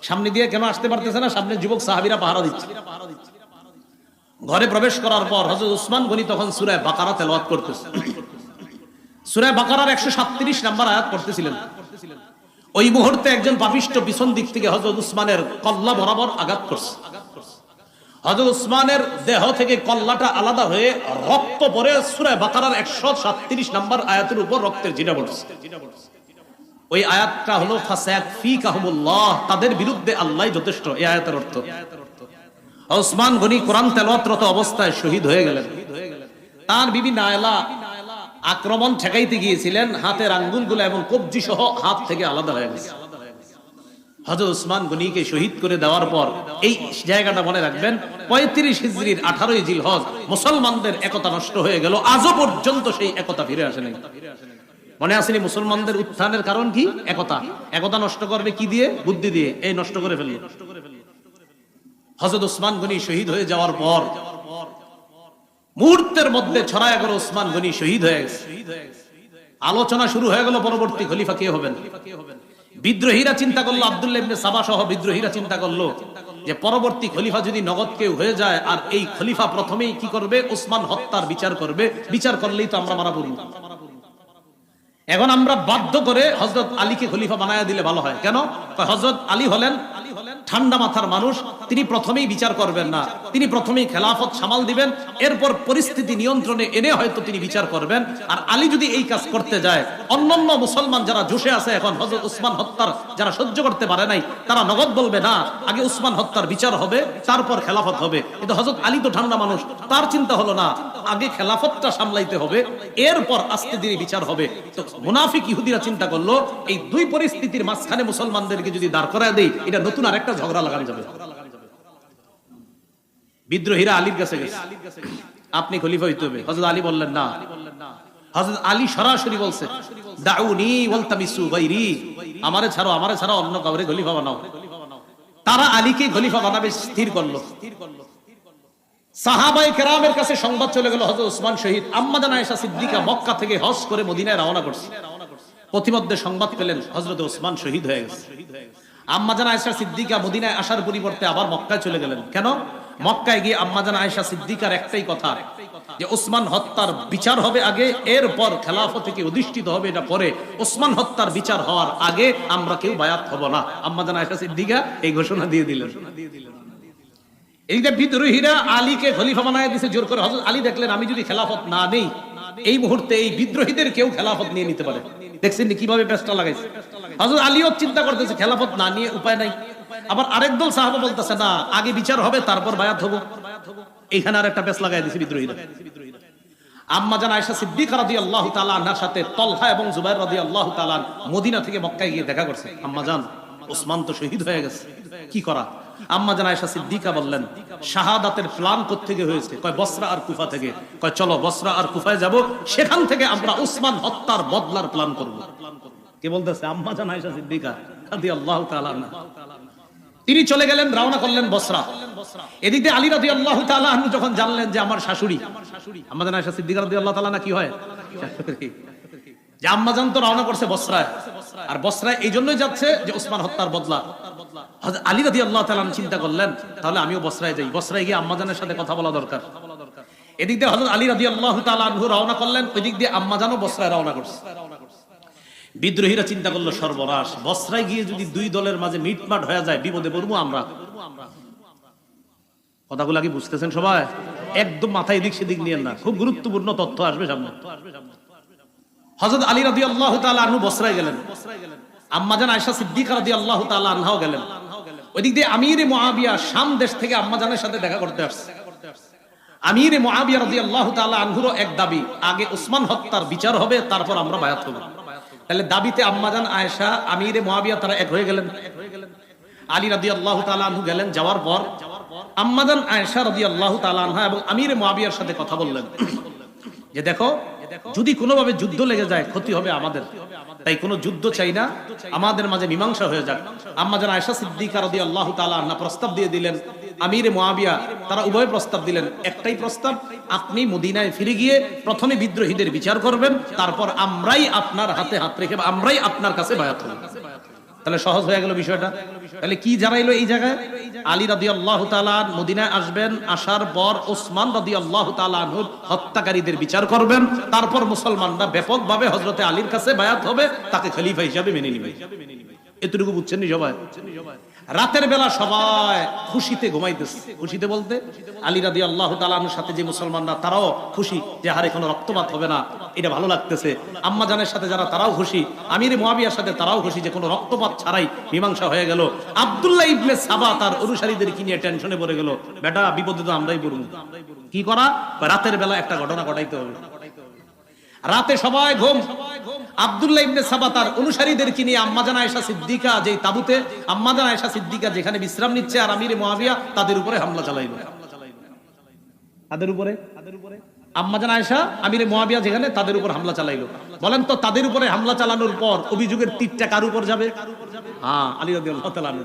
সামনে দিয়ে কেন আসতে পারতেছে না? সামনে যুবক সাহাবীরা পাহারা দিচ্ছে। ঘরে প্রবেশ করার পর হযরত উসমান গনি তখন সূরা বাকারা তেলাওয়াত করতেছে। সূরা বাকারার 137 নম্বর আয়াত পড়তেছিলেন। ওই মুহূর্তে একজন পাপিষ্ঠ পিছন দিক থেকে হযরত উসমানের কল্লা বরাবর আঘাত করছে। হযরত উসমানের দেহ থেকে কল্লাটা আলাদা হয়ে রক্ত পড়ে সূরা বাকারার 137 নম্বর আয়াতের উপর রক্তের জিনা পড়ছে। ওই আয়াতটা হলো ফাসায়াকফিকাহুমুল্লাহ, তাদের বিরুদ্ধে আল্লাহই যথেষ্ট। এই আয়াতের অর্থ ওসমান গনি কোরআন তেলাওয়াতরত অবস্থায় শহীদ হয়ে গেলেন। তার বিবি নায়লা আক্রমণ ঠেকাইতে গিয়েছিলেন, হাতের আঙ্গুলগুলো এবং কবজি সহ হাত থেকে আলাদা হয়ে গেছে। হযরত উসমান গনিকে শহীদ করে দেওয়ার পর এই জায়গাটা মনে রাখবেন, 35 হিজরির 18 জিলহজ মুসলমানদের একতা নষ্ট হয়ে গেল। আজও পর্যন্ত সেই একতা ফিরে আসে নাই। মনে আসেনি মুসলমানদের উত্থানের কারণ কি? একতা। একতা নষ্ট করবে কি দিয়ে? বুদ্ধি দিয়ে। এই নষ্ট করে ফেলল। হযরত উসমান গনি শহীদ হয়ে যাওয়ার পর মুহূর্তের মধ্যে ছড়ায় গেল উসমান গনি শহীদ হয়ে গেছে। আলোচনা শুরু হয়ে গেল পরবর্তী খলিফা কে হবেন। বিদ্রোহীরা চিন্তা করলো, আব্দুল্লাহ ইবনে সাবা সহ বিদ্রোহীরা চিন্তা করলো যে পরবর্তী খলিফা যদি নগদ কেউ হয়ে যায়, আর এই খলিফা প্রথমেই কি করবে? উসমান হত্যার বিচার করবে। বিচার করলেই তো আমরা মারা পড়ব। এখন আমরা বাধ্য করে হযরত আলীকে খলিফা বানায়া দিলে ভালো হয়। কেন? হযরত আলী হলেন ঠান্ডা মাথার মানুষ, তিনি প্রথমেই বিচার করবেন না, তিনি প্রথমেই খেলাফত সামাল দিবেন, এরপর পরিস্থিতি নিয়ন্ত্রণে এনে হয়তো তিনি বিচার করবেন। আর আলী যদি এই কাজ করতে যায়, অন্যান্য মুসলমান যারা জোশে আছে এখন হযরত উসমান হত্যার যারা সহ্য করতে পারে নাই, তারা নগদ বলবে না, আগে উসমান হত্যার বিচার হবে, তারপর খেলাফত হবে। কিন্তু হযরত আলী তো ঠান্ডা মানুষ, তার চিন্তা হলো না, আগে খেলাফতটা সামলাইতে হবে, এরপর আস্তে ধীরে বিচার হবে। তো মুনাফিক ইহুদিরা চিন্তা করলো, এই দুই পরিস্থিতির মাঝখানে মুসলমানদেরকে যদি দাঁড় করায় দেই, এটা নতুন আরেকটা ঝগড়া লাগানো যাবে। বিদ্রোহীরা আলীর কাছে গেছে, আপনি খলিফা হইতে হবে। হযরত আলী বললেন না। হযরত আলী সরাসরি বলছে, দাউনি ওয়ালতামিসু গায়রি, আমারে ছাড়ো, আমারে ছাড়া অন্য কাউরে খলিফা বানাও। তারা আলীকে খলিফা বানাবে স্থির করলো। সাহাবায়ে কেরামের কাছে সংবাদ চলে গেল, হযরত উসমান শহীদ। আম্মা জান আয়েশা সিদ্দিকা মক্কা থেকে হজ করে মদিনায় রওনা করছে। প্রতিমধ্যে সংবাদ পেলেন হযরত উসমান শহীদ হয়ে গেছে। আম্মা জান আয়েশা সিদ্দিকা মদিনায় আসার পরিবর্তে আবার মক্কায় চলে গেলেন। কেন? মক্কায় গিয়ে আম্মা জান আয়েশা সিদ্দিকার একটাই কথা, যে উসমান হত্যার বিচার হবে আগে, এরপর খেলাফত থেকে অধিষ্ঠিত হবে এটা পরে। উসমান হত্যার বিচার হওয়ার আগে আমরা কেউ বায়াত হব না। আম্মা জান আয়েশা সিদ্দিকা এই ঘোষণা দিয়ে দিলেন। এই যে বিদ্রোহীরা আলীকে খলিফা বানায় দিয়েছে জোর করে। হযরত আলী দেখলেন, আমি যদি খেলাফত না নেই, এই মুহূর্তে এই বিদ্রোহীদের কেউ খেলাফত নিয়ে নিতে পারে। দেখছেন কিভাবে পেছটা লাগাইছে। হযরত আলীও চিন্তা করতেছে, খেলাফত না নিয়ে উপায় নাই। আবার আরেক দল সাহাবা বলতেছে, না, আগে বিচার হবে, তারপর বায়াত হবো। এইখানে আর একটা পেছ লাগাই দিয়েছে বিদ্রোহীরা। আম্মা জান আয়েশা সিদ্দিকা রাদিয়াল্লাহু তাআলা আনহার সাথে তলহা এবং জুবাইর রাদিয়াল্লাহু তাআলা মদিনা থেকে মক্কায় গিয়ে দেখা করছে। আম্মা জান, উসমান তো শহীদ হয়ে গেছে, কি করা? আম্মা জান আয়েশা সিদ্দিকা বললেন, শাহাদাতের প্ল্যান কোত্থেকে হয়েছে? কয় বসরা আর কুফা থেকে। কয় চলো বসরা আর কুফায় যাব, সেখান থেকে আমরা উসমান হত্যার বদলার প্ল্যান করব। কে বলতেছে? আম্মা জান আয়েশা সিদ্দিকা রাদিয়াল্লাহু তাআলা আনহা। তিনি চলে গেলেন, রওনা করলেন বসরা। এদিকে আলী রাদিয়াল্লাহু তাআলা আনহু যখন জানলেন যে আমার শাশুড়ি, আম্মা জান আয়েশা সিদ্দিকা রাদিয়াল্লাহু তাআলা না কি হয়, যে আম্মা জান তো রওনা করছে বসরায়, আর বসরায় এই জন্যই যাচ্ছে যে উসমান হত্যার বদলা। হযরত আলী রাদিয়াল্লাহু তাআলা চিন্তা করলেন, তাহলে আমিও বসরায় যাই, বসরায় গিয়ে আম্মা জানের সাথে কথা বলা দরকার। এদিক দিয়ে হযরত আলী রাদিয়াল্লাহু তাআলা আনহু রওনা করলেন, ওই দিক দিয়ে আম্মা জানও বসরায় রওনা করছে। বিদ্রোহীরা চিন্তা করলো, সর্বনাশ, বসরায় গিয়ে যদি দুই দলের মাঝে মিটমাট হয়ে যায়, বিপদে পড়বো আমরা। কথাগুলো কি বুঝতেছেন সবাই? একদম মাথায় এদিক সেদিক নিয়েন না, খুব গুরুত্বপূর্ণ তথ্য আসবে সামনে। হযরত আলী রাদিয়াল্লাহু তাআলা আনহু বসরায় গেলেন, আম্মা জান আয়েশা সিদ্দিকা রাদিয়াল্লাহু তাআলা আনহাও গেলেন। ওইদিক দিয়ে আমিরে মুআবিয়া শাম দেশ থেকে আম্মা জানের সাথে দেখা করতে আসছে। আমিরে মুআবিয়া রাদিয়াল্লাহু তাআলা আনহুরও এক দাবি, আগে উসমান হত্যার বিচার হবে, তারপর আমরা বায়াত হব। তাহলে দাবিতে আম্মা জান আয়েশা, আমিরে মুআবিয়া তারা এক হয়ে গেলেন। আলী রাদিয়াল্লাহু তাআলা আনহু গেলেন, যাওয়ার পর আম্মা জান আয়েশা রাদিয়াল্লাহু তাআলা আনহা এবং আমিরে মুআবিয়ার সাথে কথা বললেন যে দেখো, যদি কোনোভাবে যুদ্ধ লেগে যায় ক্ষতি হবে আমাদের, তাই কোনো যুদ্ধ চাই না, আমাদের মাঝে মীমাংসা হয়ে যাক। আম্মা জান আয়েশা সিদ্দিকা রাদিয়াল্লাহু তাআলা আনহা প্রস্তাব দিয়ে দিলেন, আমিরে মুআবিয়া তারা উভয় প্রস্তাব দিলেন। একটাই প্রস্তাব, আপনি মদিনায় ফিরে গিয়ে প্রথমে বিদ্রোহীদের বিচার করবেন, তারপর আমরাই আপনার হাতে হাত রেখে আমরাই আপনার কাছে বায়াত হব। তাহলে সহজ হয়ে গেল বিষয়টা। তাহলে কি জানাইলো এই জায়গায়? আলী রাদিয়াল্লাহু তাআলা মদিনায় আসবেন, আসার পর ওসমান রাদিয়াল্লাহু তাআলা আনহুর হত্যাকারীদের বিচার করবেন, তারপর মুসলমানরা ব্যাপকভাবে হযরতে আলীর কাছে বায়াত হবে, তাকে খলিফা হিসেবে মেনে নেবে। এতটুকু বুঝছেন নি সবাই? রাতের বেলা সবাই খুশিতে ঘুমাইতেছে। খুশিতে বলতে আলী রাদিয়াল্লাহু তাআলা আনহুর সাথে যে মুসলমানরা তারাও খুশি যে হারে কোনো রক্তপাত হবে না, এটা ভালো লাগতেছে। আম্মা জানের সাথে যারা তারাও খুশি, আমির মুয়াবিয়ার সাথে তারাও খুশি যে কোনো রক্তপাত ছাড়াই মীমাংসা হয়ে গেল। আব্দুল্লাহ ইবনে সাবা তার অনুসারীদের কি নিয়ে টেনশনে পড়ে গেল, বেটা বিপদে তো আমরাই পড়ব, কি করা? রাতের বেলা একটা ঘটনা ঘটাইতে হবে। রাতে সবাই ঘুম। আব্দুল্লাহ ইবনে সাবা তার অনুসারীদেরকে নিয়ে আম্মাজান আয়েশা সিদ্দিকা যেই তাবুতে আম্মাজান আয়েশা সিদ্দিকা যেখানে বিশ্রাম নিচ্ছে আর আমিরে মুয়াবিয়া তাদের উপরে হামলা চালাইলো। তাদের উপরে আম্মাজান আয়েশা আমিরে মুয়াবিয়া যেখানে তাদের উপর হামলা চালাইলো। বলেন তো তাদের উপরে হামলা চালানোর পর অভিযোগের তীরটা কার উপর যাবে? হ্যাঁ, আলী রাদিয়াল্লাহু তাআলা আনহু।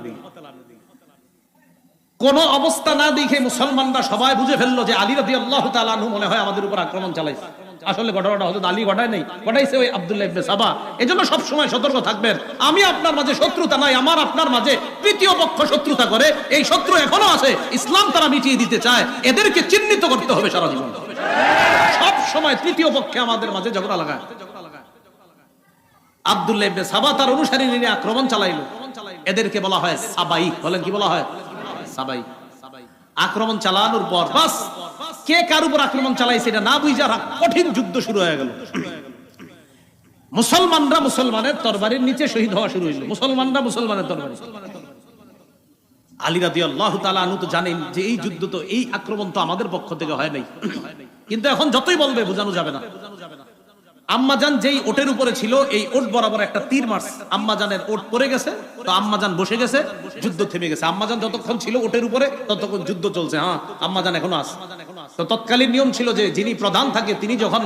কোন অবস্থা না দেখে মুসলমানরা সবাই বুঝে ফেললো যে আলী রাদিয়াল্লাহু তাআলা আনহু মনে হয় আমাদের উপর আক্রমণ চালাইছে। আসলে ঘটনাটা হযরত আলী ঘটায় নাই, ঘটাইছে ওই আব্দুল্লাহ ইবনে সাবা। এজন্য সব সময় সতর্ক থাকবেন। আমি আপনার মাঝে শত্রুতা নাই, আমার আপনার মাঝে তৃতীয় পক্ষ শত্রুতা করে, এই শত্রু এখনো আছে, ইসলাম তারা মিটিয়ে দিতে চায়, এদেরকে চিহ্নিত করতে হবে সারা জীবন। সব সময় তৃতীয় পক্ষে আমাদের মাঝে ঝগড়া লাগায়। আব্দুল্লাহ ইবনে সাবা তার অনুসারী নিয়ে আক্রমণ চালাইলো। এদেরকে বলা হয় সাবাই। বলেন কি বলা হয়? সাবাই। আক্রমণ চালানোর পর বাস কে কার উপর আক্রমণ চালাইছে এটা না বুঝা কঠিন যুদ্ধ শুরু হয়ে গেল। মুসলমানরা মুসলমানের তরবারির নিচে শহীদ হওয়া শুরু হইল। মুসলমানরা মুসলমানের তরবারি। আলী রাদিয়াল্লাহু তাআলা আনহু তো জানেন যে এই যুদ্ধ তো, এই আক্রমণ তো আমাদের পক্ষ থেকে হয় নাই, কিন্তু এখন যতই বলবে বোঝানো যাবে না। আম্মাজান যেই ওটের উপরে ছিল, এই ওট বরাবর একটা তীর মারছে। আম্মাজানের ওট পড়ে গেছে, তো আম্মাজান বসে গেছে, যুদ্ধ থেমে গেছে। আম্মাজান যতক্ষণ ছিল ওটের উপরে ততক্ষণ যুদ্ধ চলছে। হ্যাঁ, আম্মাজান এখনো আছে। তো তৎকালীন নিয়ম ছিল যে যিনি প্রধান থাকে তিনি যখন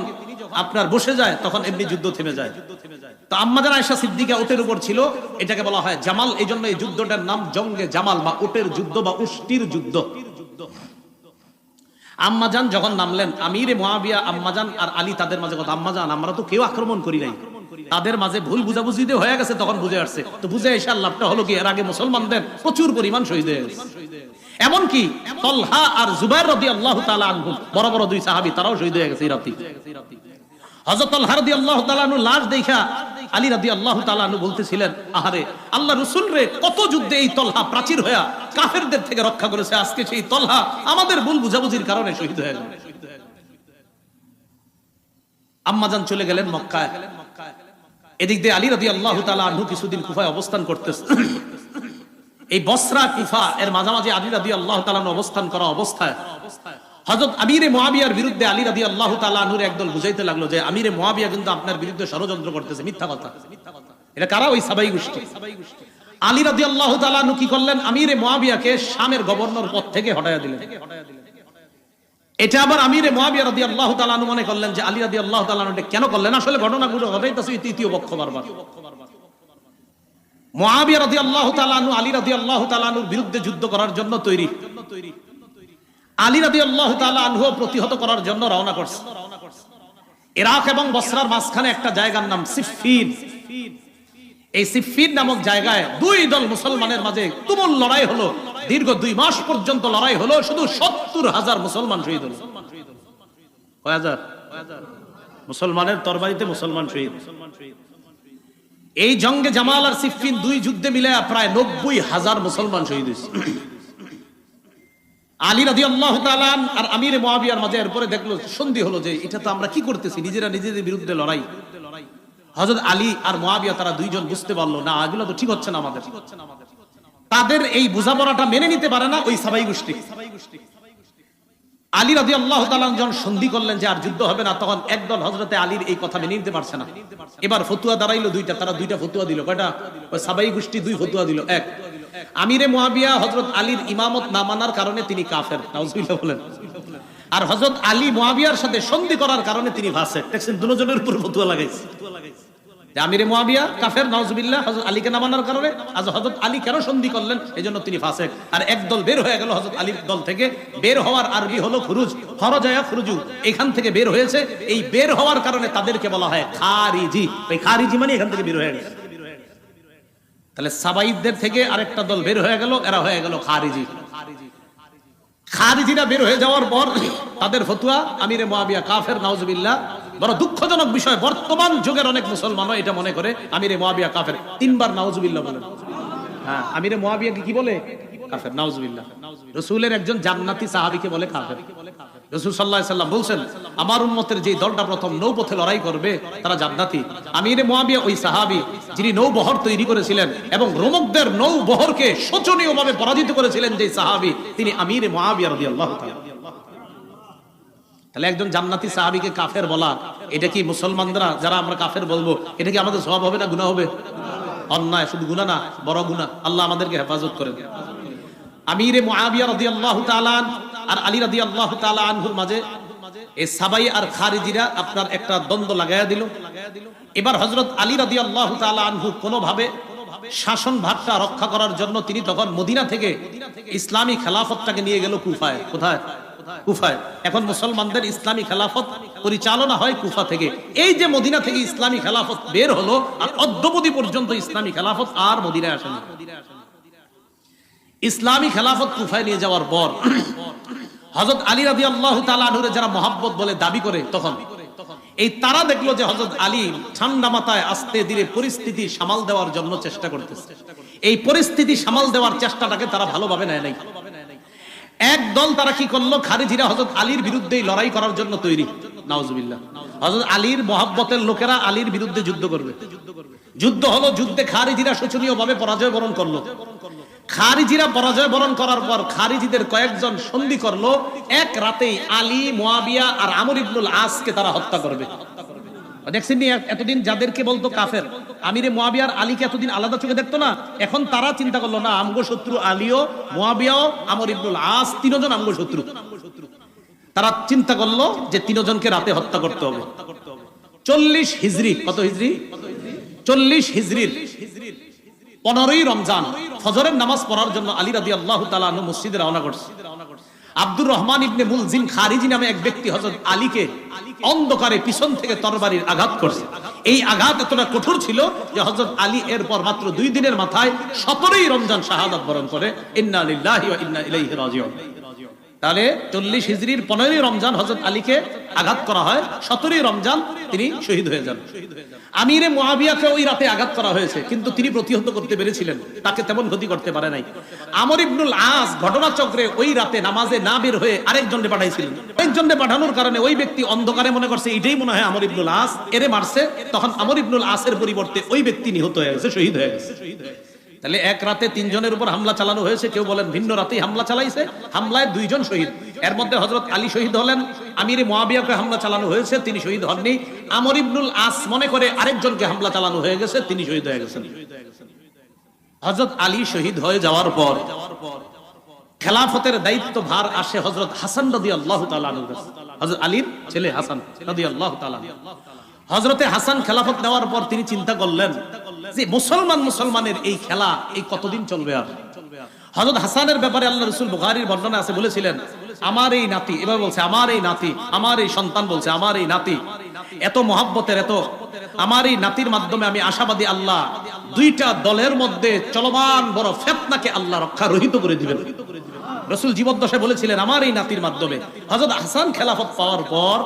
আপনার বসে যায় তখন এমনি যুদ্ধ থেমে যায়। তো আম্মাজান আয়েশা সিদ্দিকা ওটের উপর ছিল, এটাকে বলা হয় জামাল। এই জন্য এই যুদ্ধটার নাম জঙ্গে জামাল বা ওটের যুদ্ধ বা উষ্টির যুদ্ধ। আম্মাজান যখন নামলেন, আমিরে মুয়াবিয়া আম্মাজান আর আলী তাদের মাঝে কথা, আম্মাজান আমরা তো কেউ আক্রমণ করি নাই, তাদের মাঝে ভুল বুঝাবুঝিতে হয়ে গেছে, তখন বুঝে আসছে। তো বুঝে এসে লাভটা হলো কি, এর আগে মুসলমানদের প্রচুর পরিমাণ শহীদ হয়ে গেছে। এমনকি তলহা আর জুবাইর রাদিয়াল্লাহু তাআলা আনহু বড় বড় দুই সাহাবী তারাও শহীদ হয়ে গেছে এই রাতে। হযরত তলহা রাদিয়াল্লাহু তাআলা আনহু লাশ দেখা আলী রাদিয়াল্লাহু তাআলা আনহু বলতেছিলেন, আহারে আল্লাহ রাসূল রে, কত যুদ্ধে এই তলহা প্রাচীর হয়ে কাফেরদের থেকে রক্ষা করেছে, আজকে সেই তলহা আমাদের ভুল বুঝাবুঝির কারণে শহীদ হয়ে গেল। আম্মাজান চলে গেলেন মক্কায়। এদিক দিয়ে আলী রাদিয়াল্লাহু তাআলা আনহু কিছুদিন কুফায় অবস্থান করতেছে। এই বসরা কুফা এর মাঝামাঝি আলী রাদিয়াল্লাহু তাআলা অবস্থান করা অবস্থায় হযরত আমিরে মুয়াবিয়ার বিরুদ্ধে আলী রাদিয়াল্লাহু তাআলা আনহুর একদল বুঝাইতে লাগলো যে আমিরে মুয়াবিয়া কিন্তু আপনার বিরুদ্ধে ষড়যন্ত্র করতেছে, মিথ্যা কথা। এটা কারা? ওই সাবাই গোষ্ঠী। আলী রাদিয়াল্লাহু তাআলা আনহু কি করলেন? আমিরে মুয়াবিয়াকে শামের গভর্নর পদ থেকে হটায়া দিলেন। এটা আবার আমিরে মুয়াবিয়া রাদিয়াল্লাহু তাআলা আনহু মনে করলেন যে আলী রাদিয়াল্লাহু তাআলা আনহু কেন করলেন? আসলে ঘটনাগুলো ঘটাইতেছে তৃতীয় পক্ষ বারবার। মুয়াবিয়া রাদিয়াল্লাহু তাআলা আনহু আলী রাদিয়াল্লাহু তাআলা আনহুর বিরুদ্ধে যুদ্ধ করার জন্য তৈরি। আলী রাদিয়াল্লাহু তাআলা আনহু প্রতিহত করার জন্য রওনা করছে। ইরাক এবং বসরার মাঝখানে একটা জায়গার নাম সিফফিন। এই সিফফিন নামক জায়গায় দুই দল মুসলমানের মাঝে তুমুল লড়াই হলো। দীর্ঘ 2 মাস পর্যন্ত লড়াই হলো। শুধু 70,000 মুসলমান শহীদ হলো। কয় হাজার? মুসলমানের তরবারিতে মুসলমান শহীদ। এই জঙ্গে জামাল আর সিফফিন দুই যুদ্ধে মিলে প্রায় 90,000 মুসলমান শহীদ হয়েছে। আলী রাদিয়াল্লাহু তাআলা আর আমিরে মুয়াবিয়ার মাঝে এরপরে দেখলো, সন্ধি হলো যে এটা তো আমরা কি করতেছি, নিজেরা নিজেদের বিরুদ্ধে লড়াই। হযরত আলী আর মুয়াবিয়া তারা দুইজন বুঝতে পারলো না, এগুলো তো ঠিক হচ্ছে না আমাদের। তাদের এই বোঝাপড়াটা মেনে নিতে পারে না ওই সাবাই গোষ্ঠী। আলী রাদিয়াল্লাহু তাআলা যখন সন্ধি করলেন যে আর যুদ্ধ হবে না, তখন একদল হযরতে আলীর এই কথা মেনে নিতে পারছে না। এবার ফতুয়া দাঁড়াইলো দুইটা, তারা দুইটা ফতুয়া দিল। কয়টা? ওই সাবাই গোষ্ঠী 2 ফতুয়া দিল। এক, আমিরে মুয়াবিয়া হযরত আলীর ইমামত না মানার কারণে তিনি কাফের, নাউজুবিল্লাহ বলেন। আর হযরত আলী মুয়াবিয়ার সাথে সন্ধি করার কারণে তিনি ফাসিক। দেখছেন, দুজনের উপর ফতুয়া লাগাইছে যে আমিরে মুয়াবিয়া কাফের, নাউজুবিল্লাহ, হযরত আলীকে না মানার কারণে। আজ হযরত আলী কেন সন্ধি করলেন, এজন্য তিনি ফাসিক। আর একদল বের হয়ে গেল হযরত আলীর দল থেকে। বের হওয়ার আরবি হলো খুরুজ, খরজায়া খুরুজু, এখান থেকে বের হয়েছে। এই বের হওয়ার কারণে তাদেরকে বলা হয় খারিজি। এই খারিজি মানে এখান থেকে বের হয়ে গেছে। তাহলে সাবাইদের থেকে আরেকটা দল বের হয়ে গেল, এরা হয়ে গেল খারিজি। খারিজিরা বের হয়ে যাওয়ার পর তাদের ফতোয়া আমিরে মুয়াবিয়া কাফের, নাউজুবিল্লাহ। বড় দুঃখজনক বিষয়, বর্তমান যুগের অনেক মুসলমানও এটা মনে করে আমিরে মুয়াবিয়া কাফের। 3 বার নাউজুবিল্লাহ বলেন। হ্যাঁ, আমিরে মুয়াবিয়াকে কি বলে? কাফের। নাউজুবিল্লাহ। রাসূলের একজন জান্নাতি সাহাবীকে বলে কাফের। রাসূল সাল্লাল্লাহু আলাইহি সাল্লাম বলছেন, আমার উম্মতের যে দলটা প্রথম নৌপথে লড়াই করবে তারা জান্নাতি। আমিরে মুয়াবিয়া ওই সাহাবী যিনি নৌবহর তৈরি করেছিলেন এবং রোমকদের নৌবহরকে শোচনীয়ভাবে পরাজিত করেছিলেন যে সাহাবী, তিনি আমিরে মুয়াবিয়া রাদিয়াল্লাহু তাআলা। তাহলে একজন জান্নাতি সাহাবীকে কাফের বলা, এটা কি মুসলমানরা যারা আমরা কাফের বলবো, এটা কি আমাদের সওয়াব হবে না গুনাহ হবে? অন্যায়, শুধু গুনাহ না, বড় গুনাহ। আল্লাহ আমাদেরকে হেফাজত করেন। আমিরে মুআবিয়া রাদিয়াল্লাহু তাআলা আর আলী রাদিয়াল্লাহু তাআলা আনহুর মাঝে এই সাবাই আর খারিজিরা আপনার একটা দ্বন্দ্ব লাগায়া দিল। এবার হযরত আলী রাদিয়াল্লাহু তাআলা আনহু কোনোভাবে শাসন ভাগটা রক্ষা করার জন্য তিনি তখন মদিনা থেকে ইসলামী খেলাফতটাকে নিয়ে গেল কুফায়। কোথায়? কুফায়। এখন মুসলমানদের ইসলামী খেলাফত পরিচালনা হয় কুফা থেকে। এই যে মদিনা থেকে ইসলামী খেলাফত বের হলো, আর অদ্যাবধি পর্যন্ত ইসলামী খেলাফত আর মদিনায় আসেনি। ইসলামী খেলাফত কুফায় নিয়ে যাওয়ার পর হযরত আলী রাদিয়াল্লাহু তাআলা আনহুর যারা মহব্বত বলে দাবি করে, তখন এই তারা দেখলো যে হযরত আলী ঠান্ডা মাথায় আস্তে ধীরে পরিস্থিতি সামাল দেওয়ার জন্য চেষ্টা করতেছে। এই পরিস্থিতি সামাল দেওয়ার চেষ্টাটাকে তারা ভালোভাবে নেয় নাই। একদল তারা কি করলো, খারিজিরা হযরত আলীর বিরুদ্ধে লড়াই করার জন্য তৈরি। নাউজুবিল্লাহ। হযরত আলীর মহব্বতের লোকেরা আলীর বিরুদ্ধে যুদ্ধ করবে। যুদ্ধ হলো, যুদ্ধে খারিজিরা শোচনীয়ভাবে পরাজয় বরণ করলো। খারিজিরা পরাজয় বরণ করার পর খারিজিদের কয়েকজন সন্ধি করলো, এক রাতেই আলী, মুয়াবিয়া আর আমর ইবনুল আসকে তারা হত্যা করবে। দেখছেন নি, এতদিন যাদেরকে বলতো কাফের, আমিরে মুয়াবিয়া আর আলীকে এতদিন আলাদা চোখে দেখতো না, এখন তারা চিন্তা করলো না, আমগো শত্রু আলীও, মুয়াবিয়াও, আমর ইবনুল আস, তিনজন আমগো শত্রু। তারা চিন্তা করলো যে তিনজনকে রাতে হত্যা করতে হবে। 40 হিজরি, কত হিজরি? 40 হিজরির 15ই রমজান ফজরের নামাজ পড়ার জন্য আলী রাদিয়াল্লাহু তাআলা আনহু মসজিদে রওনা করছে। আব্দুর রহমান ইবনে মুলজিম খারিজি নামে এক ব্যক্তি হযরত আলীকে অন্ধকারে পিছন থেকে তরবারির আঘাত করছে। এই আঘাত এতটা কঠোর ছিল যে হযরত আলী এরপর মাত্র 2 দিনের মাথায় 17ই রমজান শাহাদাত বরণ করে। ইন্না লিল্লাহি ওয়া ইন্না ইলাইহি রাজিউন। তাহলে 40 হিজরির 15ই রমজান হযরত আলীকে আঘাত করা হয়, 17ই রমজান তিনি শহীদ হয়ে যান। আমিরে মুয়াবিয়াকে ওই রাতে আঘাত করা হয়েছে, কিন্তু তিনি প্রতিহত করতে পেরেছিলেন, তাকে তেমন ক্ষতি করতে পারে নাই। আমর ইবনুল আস ঘটনাচক্রে ওই রাতে নামাজে না বের হয়ে আরেকজনকে পাঠাইছিলেন। একজনকে পাঠানোর কারণে ওই ব্যক্তি অন্ধকারে মনে করছে এটাই মনে হয় আমর ইবনুল আস, এরে মারছে। তখন আমর ইবনুল আসের পরিবর্তে ওই ব্যক্তি নিহত হয়ে গেছে, শহীদ হয়ে গেছে। তাহলে এক রাতে 3 জনের উপর হামলা চালানো হয়েছে। কেউ বলেন ভিন্ন রাতেই হামলা চালাইছে, হামলায় 2 জন শহীদ। এর মধ্যে হযরত আলী শহীদ হলেন, আমিরে মুয়াবিয়াকে হামলা চালানো হয়েছে, তিনি শহীদ হননি। আমর ইবনুল আস মনে করে আরেকজনকে হামলা চালানো হয়ে গেছে, তিনি শহীদ হয়ে গেছেন। হযরত আলী শহীদ হয়ে যাওয়ার পর খেলাফতের দায়িত্ব ভার আসে হযরত হাসান রাদিয়াল্লাহু তাআলা আনহুর কাছে। হযরত আলীর ছেলে হাসান রাদিয়াল্লাহু তাআলা। হযরতে হাসান খেলাফত নেওয়ার পর তিনি চিন্তা করলেন যে মুসলমানের এই খেলা এই কতদিন চলবে। আর হযরত হাসানের ব্যাপারে আল্লাহ রাসূল বুখারীর বর্ণনা আছে, বলেছিলেন আমার এই নাতি, এবার বলছে আমার এই নাতি, আমার এই সন্তান বলছে আমার এই নাতি এত মহব্বতের, এত আমার এই নাতির মাধ্যমে আমি আশাবাদী আল্লাহ 2টা দলের মধ্যে চলমান বড় ফিতনাকে আল্লাহ রক্ষা রহিত করে দিবেন। রাসূল জীবদ্দশায় বলেছিলেন আমার এই নাতির মাধ্যমে। হযরত হাসান খেলাফত পাওয়ার পর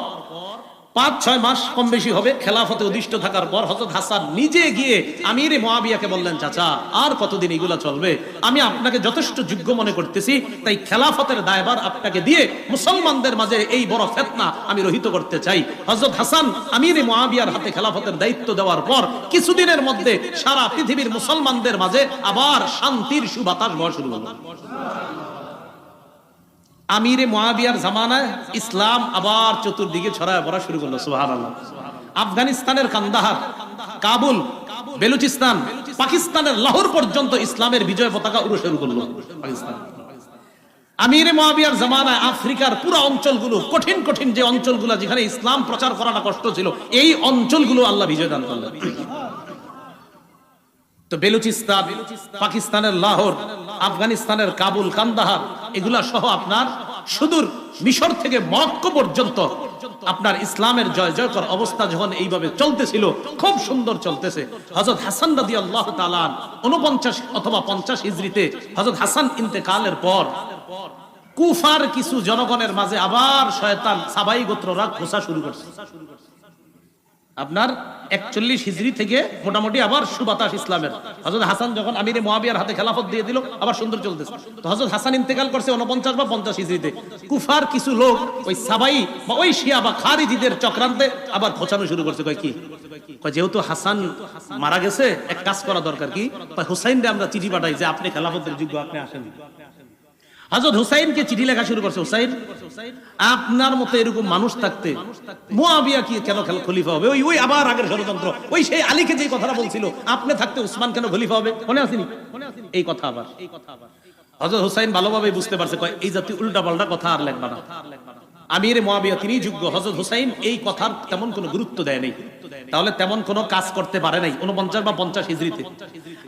5-6 মাস কম বেশি হবে খেলাফতে অধিষ্ঠ থাকার পর হযরত হাসান নিজে গিয়ে আমিরে মুয়াবিয়াকে বললেন, চাচা আর কতদিন এগুলা চলবে, আমি আপনাকে যথেষ্ট যোগ্য মনে করতেছি, তাই খেলাফতের দায়ভার আপনাকে দিয়ে মুসলমানদের মাঝে এই বড় ফিতনা আমি রহিত করতে চাই। হযরত হাসান আমিরে মুয়াবিয়ার হাতে খেলাফতের দায়িত্ব দেওয়ার পর কিছুদিনের মধ্যে সারা পৃথিবীর মুসলমানদের মাঝে আবার শান্তির সুবাতাস বওয়া শুরু হলো। আমিরে মুয়াবিয়ার জামানায় ইসলাম আবার চতুর্দিকে ছড়ায় পড়া শুরু করলো। সুবহানাল্লাহ। আফগানিস্তানের কান্দাহার, কাবুল, বেলুচিস্তান, পাকিস্তানের লাহোর পর্যন্ত ইসলামের বিজয় পতাকা উড়ে শুরু করলো পাকিস্তান। আমিরে মুয়াবিয়ার জামানায় আফ্রিকার পুরো অঞ্চলগুলো, কঠিন কঠিন যে অঞ্চলগুলো যেখানে ইসলাম প্রচার করাটা কষ্ট ছিল, এই অঞ্চলগুলো আল্লাহ বিজয় দান করলেন। তো বেলুচিস্তান, পাকিস্তানের লাহোর, আফগানিস্তানের কাবুল, কান্দাহার, এগুলা সহ আপনার সুদূর মিশর থেকে মক্কা পর্যন্ত আপনার ইসলামের জয় জয়কর অবস্থা যখন এইভাবে চলতেছিল, খুব সুন্দর চলতেছে। হযরত হাসান রাদিয়াল্লাহু তাআলা 49 অথবা 50 হিজরিতে হযরত হাসান ইন্তেকালের পর কুফার কিছু জনগণের মাঝে আবার শয়তান সাবাই গোত্ররা খোঁচা শুরু করছে। আপনার 41 হিজরি থেকে মোটামুটি আবার সুবাতাস ইসলামের। হযরত হাসান যখন আমিরে মুয়াবিয়ার হাতে খেলাফত দিয়ে দিল, আবার সুন্দর চলতেছে। তো হযরত হাসান ইন্তেকাল করছে 49 বা 50 হিজরিতে। কুফার কিছু লোক ওই সাবাই বা ওই শিয়া বা খারিজিদের চক্রান্তে আবার খোঁচানো শুরু করছে। কয় কি? কয় যেহেতু হাসান মারা গেছে, এক কাজ করা দরকার। কি? হুসাইনকে আমরা চিঠি পাঠাই যে আপনি খেলাফতের যোগ্য, আপনি আসেন। হযরত হুসাইনকে চিঠি লেখা শুরু করছে, হুসাইন আপনার মতো এরকম মানুষ থাকতে মুয়াবিয়া কি কেন খলিফা হবে? ওই আবার আগের ষড়যন্ত্র, ওই সেই আলীকে যে কথাটা বলছিল আপনি থাকতে উসমান কেন খলিফা হবে, মনে আসেনি এই কথা? আবার হযরত হুসাইন ভালোভাবে বুঝতে পারছে, কয় এই জাতীয় উল্টাপাল্টা কথা আর লেখবা না। আমিরে মুয়াবিয়া তিনি যোগ্য। হযরত হুসাইন এই কথার তেমন কোনো গুরুত্ব দেয় নাই, তাহলে তেমন কোনো কাজ করতে পারে নাই। 49 বা 50 হিজরিতে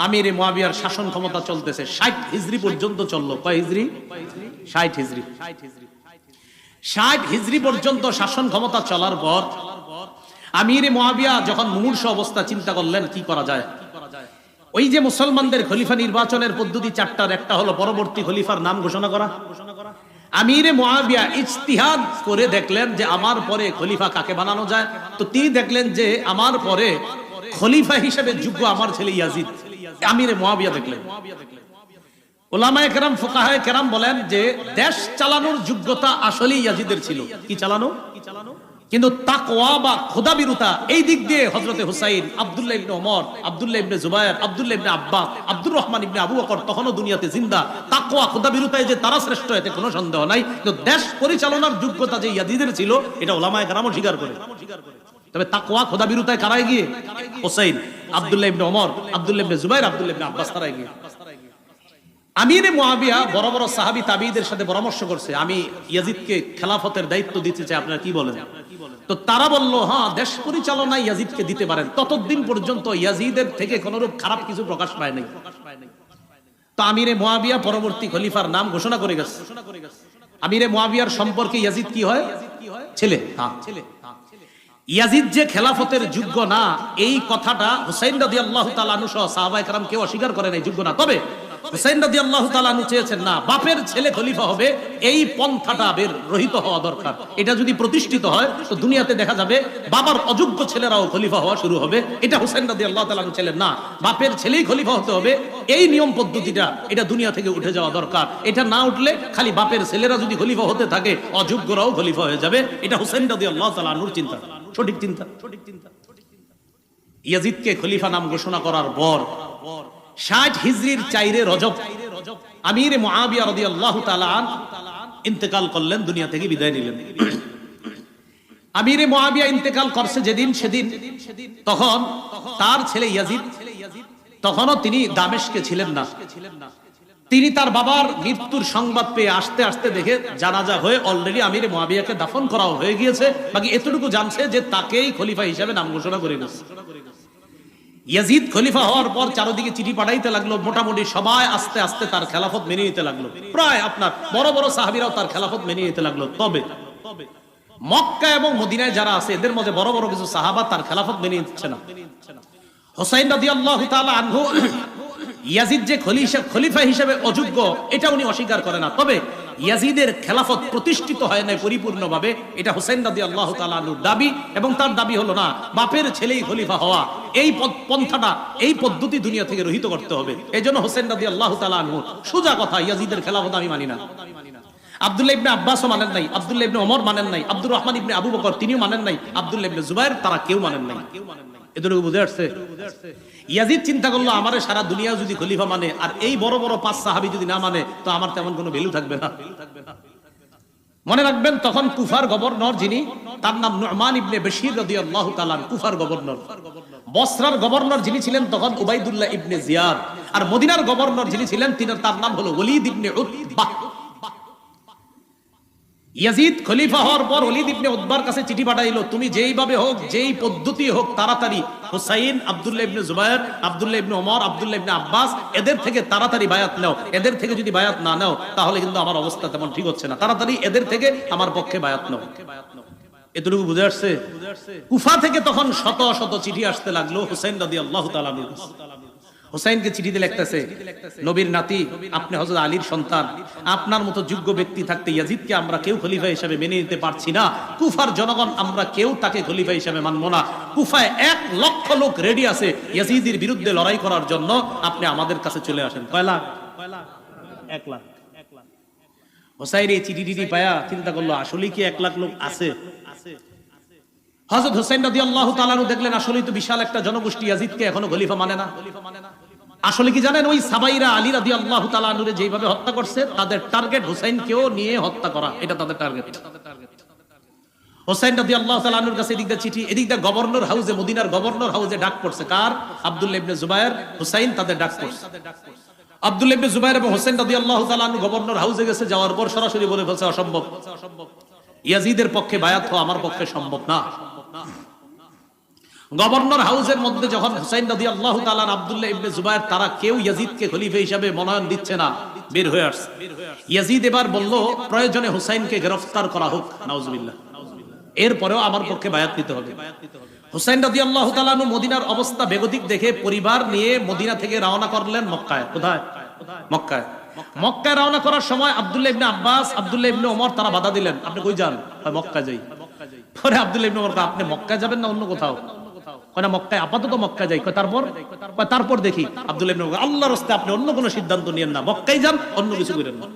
আমিরে মুয়াবিয়ার শাসন ক্ষমতা চলতেছে 60 হিজরি পর্যন্ত চললো। কয় হিজরি? 60 হিজরি। 60 হিজরি পর্যন্ত শাসন ক্ষমতা চলার পর আমিরে মুয়াবিয়া যখন মুমূর্ষু অবস্থা, চিন্তা করলেন কি করা যায়। ওই যে মুসলমানদের খলিফা নির্বাচনের পদ্ধতি চারটার একটা হলো পরবর্তী খলিফার নাম ঘোষণা করা। আমিরে মুয়াবিয়া ইজতিহাদ করে দেখলেন যে আমার পরে খলিফা কাকে বানানো যায়। তো তিনি দেখলেন যে আমার পরে খলিফা হিসেবে যোগ্য আমার ছেলে ইয়াজিদ। আমিরে মুয়াবিয়া দেখলেন। উলামায়ে কেরাম, ফুকাহায়ে কেরাম বলেন যে দেশ চালানোর যোগ্যতা আসলেই ইয়াজিদের ছিল। কি চালানো? কিন্তু তাকওয়া বা খোদাবিরুতা এই দিক দিয়ে হযরতে হুসাইন, আব্দুল্লাহ ইবনে ওমর, আব্দুল্লাহ ইবনে জুবায়ের, আব্দুল্লাহ ইবনে আব্বাস, আব্দুর রহমান ইবনে আবু বকর তখনও দুনিয়াতে জিন্দা। তাকওয়া খোদাবিরুতায় যে তারা শ্রেষ্ঠ, এতে কোনো সন্দেহ নাই। কিন্তু দেশ পরিচালনার যোগ্যতা যে ইয়াজিদের ছিল, এটা উলামায়ে কেরামও স্বীকার করে। তবে তাকওয়া খোদাবিরুতায় কারাই গিয়ে? হুসাইন, আব্দুল্লাহ ইবনে ওমর, আব্দুল্লাহ ইবনে জুবায়ের, আব্দুল্লাহ ইবনে আব্বাস তারাই গিয়ে। আমিরে মুয়াবিয়া বড় বড় সাহাবী তাবিঈদের সাথে পরামর্শ করছে, আমি ইয়াজিদকে খেলাফতের দায়িত্ব দিতে চাই, আপনারা কি বলেন? তো তারা বলল, হ্যাঁ, দেশ পরিচালনায় ইয়াজিদকে দিতে পারেন। ততদিন পর্যন্ত ইয়াজিদের থেকে কোনরূপ খারাপ কিছু প্রকাশ পায় নাই। তো আমিরে মুয়াবিয়া পরবর্তী খলিফার নাম ঘোষণা করে গেছে। আমিরে মুয়াবিয়ার সম্পর্কে ইয়াজিদ কি হয়? ছেলে। হ্যাঁ, ছেলে। ইয়াজিদ যে খেলাফতের যোগ্য না, এই কথাটা হুসাইন রাদিয়াল্লাহু তাআলা আনহু সহ সাহাবায়ে কেরাম কেউ অস্বীকার করে নাই, যোগ্য না। তবে হুসাইন রাদিয়াল্লাহু তাআলা আনহু চেয়েছেন না, বাপের ছেলে খলিফা হবে, এই পন্থাটা বের রহিত হওয়া দরকার। এটা যদি প্রতিষ্ঠিত হয় তো দুনিয়াতে দেখা যাবে বাবার অযোগ্য ছেলেরাও খলিফা হওয়া শুরু হবে। এটা হুসাইন রাদিয়াল্লাহু তাআলা আনহু ছিলেন না, বাপের ছেলেই খলিফা হতে হবে, এই নিয়ম পদ্ধতিটা এটা দুনিয়া থেকে উঠে যাওয়া দরকার। এটা না উঠলে খালি বাপের ছেলেরা যদি খলিফা হতে থাকে, অযোগ্যরাও খলিফা হয়ে যাবে। এটা হুসাইন রাদিয়াল্লাহু তাআলা আনহুর চিন্তা, সঠিক চিন্তা। ইয়াজিদকে খলিফা নাম ঘোষণা করার পর 60 হিজরির 4 রজব আমিরে মুয়াবিয়া রাদিয়াল্লাহু তাআলা আনহু ইন্তেকাল করলেন, দুনিয়া থেকে বিদায় নিলেন। আমিরে মুয়াবিয়া ইন্তেকাল করছে যেদিন, সেদিন তখন তার ছেলে ইয়াজিদ, তখনও তিনি দামেস্কে ছিলেন না। তিনি তার বাবার মৃত্যুর সংবাদ পেয়ে আসতে আসতে দেখে জানাজা হয়ে অলরেডি আমিরে মুয়াবিয়াকে দাফন করা হয়ে গিয়েছে। বাকি এতটুকু জানছে যে তাকেই খলিফা হিসেবে নাম ঘোষণা করে গেছে। ইয়াজিদ খলিফা হওয়ার পর চারদিকে চিঠি পাঠাইতে লাগলো, মোটামুটি সবাই আস্তে আস্তে তার খেলাফত মেনে নিতে লাগলো। প্রায় আপনার বড় বড় সাহাবীরাও তার খেলাফত মেনে নিতে লাগলো। তবে মক্কা এবং মদিনায় যারা আছে এদের মধ্যে বড় বড় কিছু সাহাবা তার খেলাফত মেনে নিচ্ছে না। হুসাইন রাদিয়াল্লাহু তাআলা আনহু ইয়াজিদ যে খলিফা হিসেবে অযোগ্য, এটা উনি অস্বীকার করে না। তবে ইয়াজিদের খেলাফত প্রতিষ্ঠিত হয় না পরিপূর্ণভাবে, এটা হুসাইন রাদিয়াল্লাহু তাআলা আনহুর দাবি। এবং তার দাবি হলো না, বাপের ছেলেই খলিফা হওয়া, এই পন্থাটা, এই পদ্ধতি দুনিয়া থেকে রহিত করতে হবে। এজন্য হুসাইন রাদিয়াল্লাহু তাআলা আনহু সোজা কথা, ইয়াজিদের খেলাফত আমি মানি না। আব্দুল্লাহ ইবনে আব্বাসও মানেন নাই, আব্দুল্লাহ ইবনে ওমর মানেন নাই, আব্দুর রহমান ইবনে আবু বকর তিনিও মানেন নাই, আব্দুল্লাহ ইবনে জুবায়ের তারা কেউ মানেন নাই। এতটুকু বুঝে আসছে? ইয়াজিদ চিন্তা করলো, আমারে সারা দুনিয়া যদি খলিফা মানে আর এই বড় বড় 5 সাহাবী যদি না মানে, তো আমার তেমন কোনো ভ্যালু থাকবে না। মনে রাখবেন, তখন কুফার গভর্নর যিনি, তার নাম নু'মান ইবনে বশীর রাদিয়াল্লাহু তাআলা, কুফার গভর্নর। বসরার গভর্নর যিনি ছিলেন তখন উবাইদুল্লাহ ইবনে জিয়াদ। আর মদিনার গভর্নর যিনি ছিলেন তার নাম হলো ওলীদ ইবনে উতবা। ইয়াজিদ খলিফা হওয়ার পর ওলীদ ইবনে উতবার কাছে চিঠি পাঠাইলো, তুমি যেইভাবে হোক, যেই পদ্ধতি হোক, তাড়াতাড়ি হুসাইন, আব্দুল্লাহ ইবনে জুবায়ের, আব্দুল্লাহ ইবনে ওমর, আব্দুল্লাহ ইবনে আব্বাস এদের থেকে তাড়াতাড়ি বায়াত নাও। এদের থেকে যদি বায়াত না নাও তাহলে কিন্তু আমার অবস্থা তেমন ঠিক হচ্ছে না। তাড়াতাড়ি এদের থেকে আমার পক্ষে বায়াত নাও। এতটুকু বুঝে আসছে? কুফা থেকে তখন শত শত চিঠি আসতে লাগলো হুসাইন রাদিয়াল্লাহু তাআলা আনহু। হুসাইনকে চিঠিতে লিখতেছে, নবীর নাতি, আপনি হযরত আলীর সন্তান, আপনার মতো যোগ্য ব্যক্তি থাকতে ইয়াজিদকে আমরা কেউ খলিফা হিসেবে মেনে নিতে পারছি না। কুফার জনগণ আমরা কেউ তাকে খলিফা হিসেবে মানব না। কুফায় 1 লক্ষ লোক রেডি আছে ইয়াজিদের বিরুদ্ধে লড়াই করার জন্য, আপনি আমাদের কাছে চলে আসেন। কয় লাখ? 1 লাখ। হুসাইন এই চিঠি পায়া চিন্তা করলো, আসলে কি 1 লাখ লোক আছে? হযরত হুসাইন রাদিয়াল্লাহু তাআলা আনহু দেখলেন আসলেই তো বিশাল একটা জনগোষ্ঠী ইয়াজিদকে এখনো খলিফা মানে না। আসলে কি জানেন, ওই সাবাইরা আলী রাদিয়াল্লাহু তাআলা আনহুরে যেভাবে হত্যা করছে, তাদের টার্গেট হুসাইনকেও নিয়ে হত্যা করা, এটা তাদের টার্গেট। হুসাইন রাদিয়াল্লাহু তাআলা আনহুর কাছে এদিকটা চিঠি, এদিকটা গভর্নর হাউসে, মদিনার গভর্নর হাউসে ডাক পড়ছে। কার? আব্দুল্লাহ ইবনে জুবায়ের, হুসাইন তাদের ডাক পড়ছে। আব্দুল্লাহ ইবনে জুবায়ের এবং হুসাইন রাদিয়াল্লাহু তাআলা আনহু গভর্নর হাউসে গেছে, যাওয়ার পর সরাসরি বলে ফেলছে অসম্ভব, ইয়াজিদের পক্ষে বায়াত হওয়া আমার পক্ষে সম্ভব না। গভর্নর হাউসের মধ্যে যখন হুসাইন রাদিয়াল্লাহু তাআলা আব্দুল্লাহ ইবনে জুবায়ের তারা কেউ ইয়াজিদকে খলিফা হিসেবে মনোনয়ন দিচ্ছে না, বের হয়ে আসছে। ইয়াজিদ এবার বলল, প্রয়োজনে হুসাইনকে গ্রেফতার করা হোক, নাউজুবিল্লাহ, এরপরেও আমার পক্ষে বায়াত নিতে হবে। হুসাইন রাদিয়াল্লাহু তাআলা মদিনার অবস্থা বেগতিক দেখে পরিবার নিয়ে মদিনা থেকে রওনা করলেন মক্কায়। কোথায়? মক্কায়। মক্কায় রওনা করার সময় আব্দুল্লাহ ইবনে আব্বাস, আব্দুল্লাহ ইবনে ওমর তারা বাধা দিলেন, আপনি কই যান? মক্কা যাই। পরে আব্দুল্লাহ ইবনে ওমর, আপনি মক্কা যাবেন না অন্য কোথাও? না, মক্কায়, আপাতত মক্কা যাই। তারপর দেখি। আব্দুল্লাহ ইবনে ওমর, আল্লাহর রাস্তায় আপনি অন্য কোনো সিদ্ধান্ত নিয়েন না, মক্কায় যান, অন্য কিছু করেন না।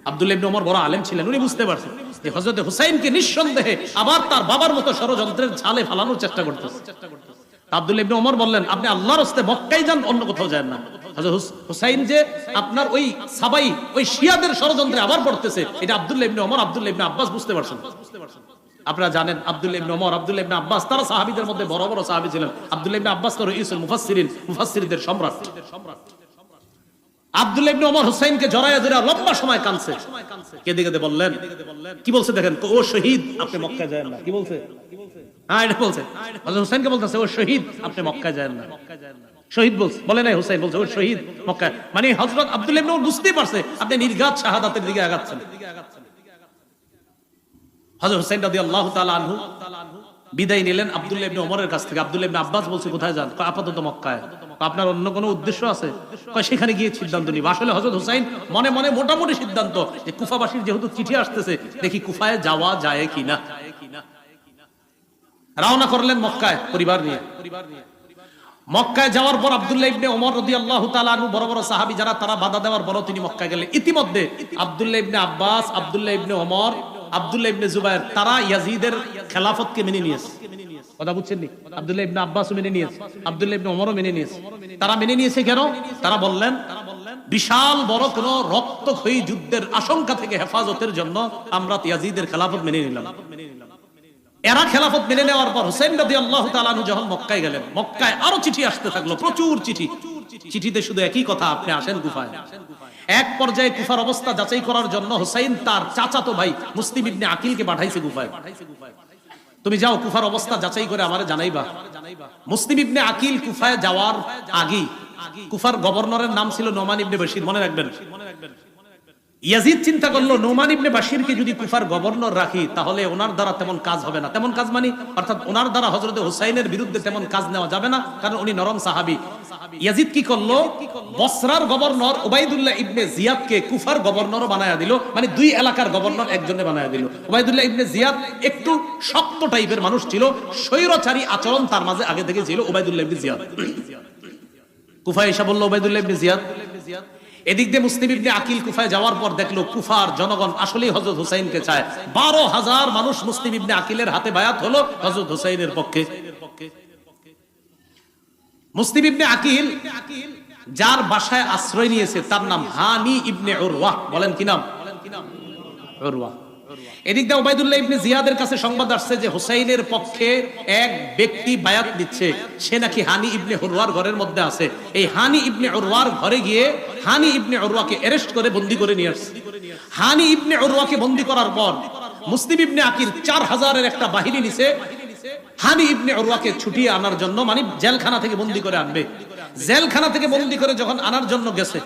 আব্দুল্লাহ ইবনে ওমর বড় আলেম ছিলেন, উনি বুঝতে পারছেন যে হযরত হুসাইনকে নিঃসন্দেহে আবার তার বাবার মতো ষড়যন্ত্রের জালে ফালানোর চেষ্টা করতেছে। আব্দুল্লাহ ইবনে ওমর বললেন, আপনি আল্লাহর রাস্তায় মক্কায় যান, অন্য কোথাও যান না। হযরত হুসাইন যে আপনার ওই সাবাই, ওই শিয়াদের ষড়যন্ত্রে আবার পড়তেছে, এটা আব্দুল্লাহ ইবনে ওমর, আব্দুল্লাহ ইবনে আব্বাস বুঝতে পারছেন। আপনারা জানেন আব্দুল্লাহ ইবনে ওমর, আব্দুল্লাহ ইবনে আব্বাস তারা সাহাবীদের মধ্যে বড় বড় সাহাবী ছিলেন। আব্দুল্লাহ ইবনে আব্বাস তো রাইসুল মুফাসসিরিন, মুফাসসিরদের সম্রাট। আব্দুল্লাহ ইবনে ওমর হুসাইনকে জড়ায়া ধরে লম্বা সময় কাঁদছে, কেঁদে কেঁদে বললেন, কি বলছে দেখেন, ও শহীদ, আপনি মক্কায় যাবেন না। কি বলছে? হ্যাঁ, এটা বলছে। হযরত হুসাইনকে বলতেছে, ও শহীদ, আপনি মক্কায় যাবেন না। শহীদ বলছে, বলে নাই হুসাইন, বলছে ও শহীদ মক্কায়। মানে হযরত আব্দুল্লাহ ইবনে ওমর বুঝতেই পারছে আপনি নির্ঘাত শাহাদাতের দিকে আগাচ্ছেন। হযরত হুসাইন রাদিয়াল্লাহু তাআলা আনহু বিদায় নিলেন আব্দুল্লাহ ইবনে ওমরের কাছ থেকে। আব্দুল্লাহ ইবনে আব্বাস বলছে, কোথায় যান? আপাতত মক্কায়। আপনার অন্য কোনো উদ্দেশ্য আছে? সেখানে গিয়ে সিদ্ধান্ত নিব। আসলে হযরত হুসাইন মনে মনে মোটামুটি সিদ্ধান্ত, যে কুফাবাসীর যেহেতু চিঠি আসতেছে, দেখি কুফায় যাওয়া যায় কিনা। রওনা করলেন মক্কায় পরিবার নিয়ে। মক্কায় যাওয়ার পর আব্দুল্লাহ ইবনে ওমর রাদিয়াল্লাহু তাআলা আনহু বড় বড় সাহাবী যারা, তারা বাধা দেওয়ার পরও তিনি মক্কায় গেলেন। ইতিমধ্যে আব্দুল্লাহ ইবনে আব্বাস, আব্দুল্লাহ ইবনে ওমর, আব্দুল্লাহ ইবনে জুবায়ের তারা ইয়াজিদের খেলাফতকে মেনে নিয়েছে। কথা বুঝছেন নি? আব্দুল্লাহ ইবনে আব্বাসও মেনে নিয়েছে, আব্দুল্লাহ ইবনে ওমরও মেনে নিয়েছে। তারা মেনে নিয়েছে কেন? তারা বললেন, বিশাল বড় কোন রক্তক্ষয়ী যুদ্ধের আশঙ্কা থেকে হেফাজতের জন্য আমরা ইয়াজিদের খেলাফত মেনে নিলাম। এরা খেলাফত মেনে নেওয়ার পর হুসাইন রাদিয়াল্লাহু তাআলা আনহু যখন মক্কায় গেলেন, মক্কায় আরো চিঠি আসতে থাকলো, প্রচুর চিঠি। চিঠিতে শুধু একই কথা, আপনি আসেন কুফায়। এক পর্যায়ে কুফার অবস্থা যাচাই করার জন্য হুসাইন তার চাচাতো ভাই মুসলিম ইবনে আকিলকে পাঠাইছে কুফায়। তুমি যাও, কুফার অবস্থা যাচাই করে আমারে জানাইবা। মুসলিম ইবনে আকিল কুফায় যাওয়ার আগে, কুফার গভর্নরের নাম ছিল নোমান ইবনে বাশির, মনে রাখবেন। ইয়াজিদ চিন্তা করলো, নোমান ইবনে বাশিরকে যদি কুফার গভর্নর রাখি, তাহলে ওনার দ্বারা তেমন কাজ হবে না। তেমন কাজ মানে অর্থাৎ ওনার দ্বারা হযরত হুসাইনের বিরুদ্ধে তেমন কাজ নেওয়া যাবে না, কারণ উনি নরম সাহাবী। ইয়াজিদ কি করলো, বসরার গভর্নর উবাইদুল্লাহ ইবনে জিয়াদকে কুফার গভর্নরও বানায়া দিল। মানে দুই এলাকার গভর্নর একজনে বানায়া দিল। উবাইদুল্লাহ ইবনে জিয়াদ একটু শক্ত টাইপের মানুষ ছিল, স্বৈরচারী আচরণ তার মাঝে আগে থেকে ছিল। উবাইদুল্লাহ ইবনে জিয়াদ কুফায় এসে বলল, উবাইদুল্লাহ ইবনে জিয়াদ। এদিক দিয়ে মুসলিম ইবনে আকিল কুফায় যাওয়ার পর দেখলো কুফার জনগণ আসলেই হযরত হুসাইনকে চায়। 12,000 মানুষ মুসলিম ইবনে আকিলের হাতে বায়াত হলো হযরত হুসাইনের পক্ষে। মুসলিম ইবনে আকিল যার বাসায় আশ্রয় নিয়েছে তার নাম হানি ইবনে উরওয়া। বলেন কি নাম? উরওয়া। এদিক দিয়ে উবাইদুল্লাহ ইবনে জিয়াদের কাছে সংবাদ আসছে যে হুসাইনের পক্ষে এক ব্যক্তি বায়াত দিচ্ছে, সে নাকি হানি ইবনে উরওয়ার ঘরের মধ্যে আছে। এই হানি ইবনে উরওয়ার ঘরে গিয়ে হানি ইবনে উরওয়াকে অ্যারেস্ট করে বন্দী করে নিয়ে আসছে। হানি ইবনে উরওয়াকে বন্দী করার পর মুসলিম ইবনে আকিল 4000-এর একটা বাহিনী নিছে হানি ইবনে উরওয়াকে ছুটিয়ে আনার জন্য, মানে জেলখানা থেকে বন্দী করে আনবে। জেলখানা থেকে বন্দী করে যখন আনার জন্য গেছে,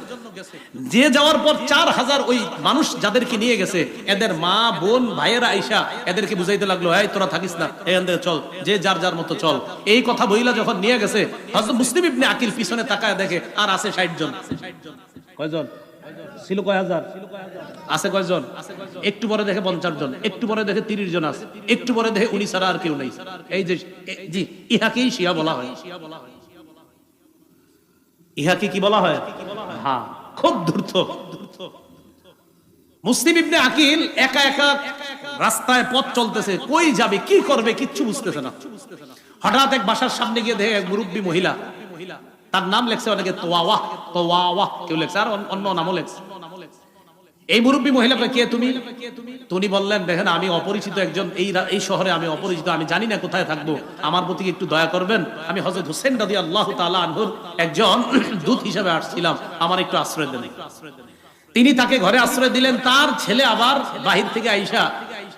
যে যাওয়ার পর 4000 ওই মানুষ যাদেরকে নিয়ে গেছে এদের মা বোন ভাইয়েরা আইসা এদেরকে বুঝাইতে লাগলো, এই তোরা থাকিস না, এখান থেকে চল, যে যার যার মতো চল। এই কথা বইলা যখন নিয়ে গেছে হযরত মুসলিম ইবনে আকিল পিছনে তাকায় দেখে আর আছে 60 জন। কয়জন ছিল? কয় হাজার আছে? কয়জন? একটু পরে দেখে 50 জন, একটু পরে দেখে 30 জন আছে, একটু পরে দেখে উনি ছাড়া আর কেউ নেই। এই যে জি, ইহাকেই শিয়া বলা হয়। ইহাকে কি বলা হয়? হ্যাঁ, খুব ধূর্ত। মুসলিম ইবনে আকিল একা একা রাস্তায় পথ চলতেছে, কই যাবে কি করবে কিচ্ছু বুঝতেছে না। হঠাৎ এক বাসার সামনে গিয়ে দেখে এক মুরব্বী মহিলা, তার নাম লেখছে অনেকে তোয়াওয়াহ, তোয়াওয়াহ কেউ লেখছে, আর অন্য নামও লেখছে। এই মুরব্বী মহিলাকে, কে তুমি? তিনি বললেন, দেখেন আমি অপরিচিত একজন, এই শহরে আমি অপরিচিত, আমি জানি না কোথায় থাকবো, আমার প্রতি একটু দয়া করবেন। আমি হযরত হুসাইন রাদিয়াল্লাহু তাআলা আনহুর একজন দূত হিসেবে আসছিলাম, আমার একটু আশ্রয় দেন। তিনি তাকে ঘরে আশ্রয় দিলেন। তার ছেলে আবার বাহির থেকে আইসা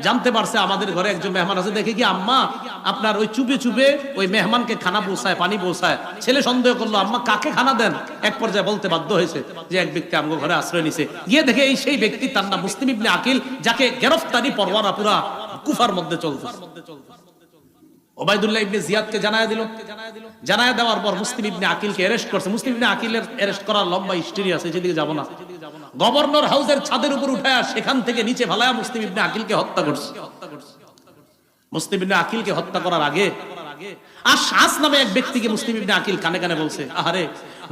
জানতে পারছে আমাদের ঘরে একজন মেহমান আছে, দেখে কি আম্মা আপনার ওই চুপে চুপে ওই মেহমানকে খানা পৌঁছায়, পানি পৌঁছায়। ছেলে সন্দেহ করলো আম্মা কাকে খানা দেন, এক পর্যায়ে বলতে বাধ্য হয়েছে যে এক ব্যক্তি আমগো ঘরে আশ্রয় নিছে। গিয়ে দেখে এই সেই ব্যক্তি, তার নাম মুসলিম ইবনে আকিল, যাকে গ্রেফতারি পরোয়ানা পুরা কুফার মধ্যে চলছে। ওবাইদুল্লাহ ইবনে জিয়াদকে জানায়া দিল। জানায়া দেওয়ার পর মুসলিম ইবনে আকিলকে অ্যারেস্ট করছে। মুসলিম ইবনে আকিলের অ্যারেস্ট করার লম্বা হিস্টরি আছে, সেদিকে যাব না। গভর্নর হাউসের ছাদের উপর উঠায়া সেখান থেকে নিচে ফালায়া মুসলিম ইবনে আকিলকে হত্যা করছে। মুসলিম ইবনে আকিলকে হত্যা করার আগে আশআস নামে এক ব্যক্তিকে মুসলিম ইবনে আকিল কানে কানে বলছে, আহারে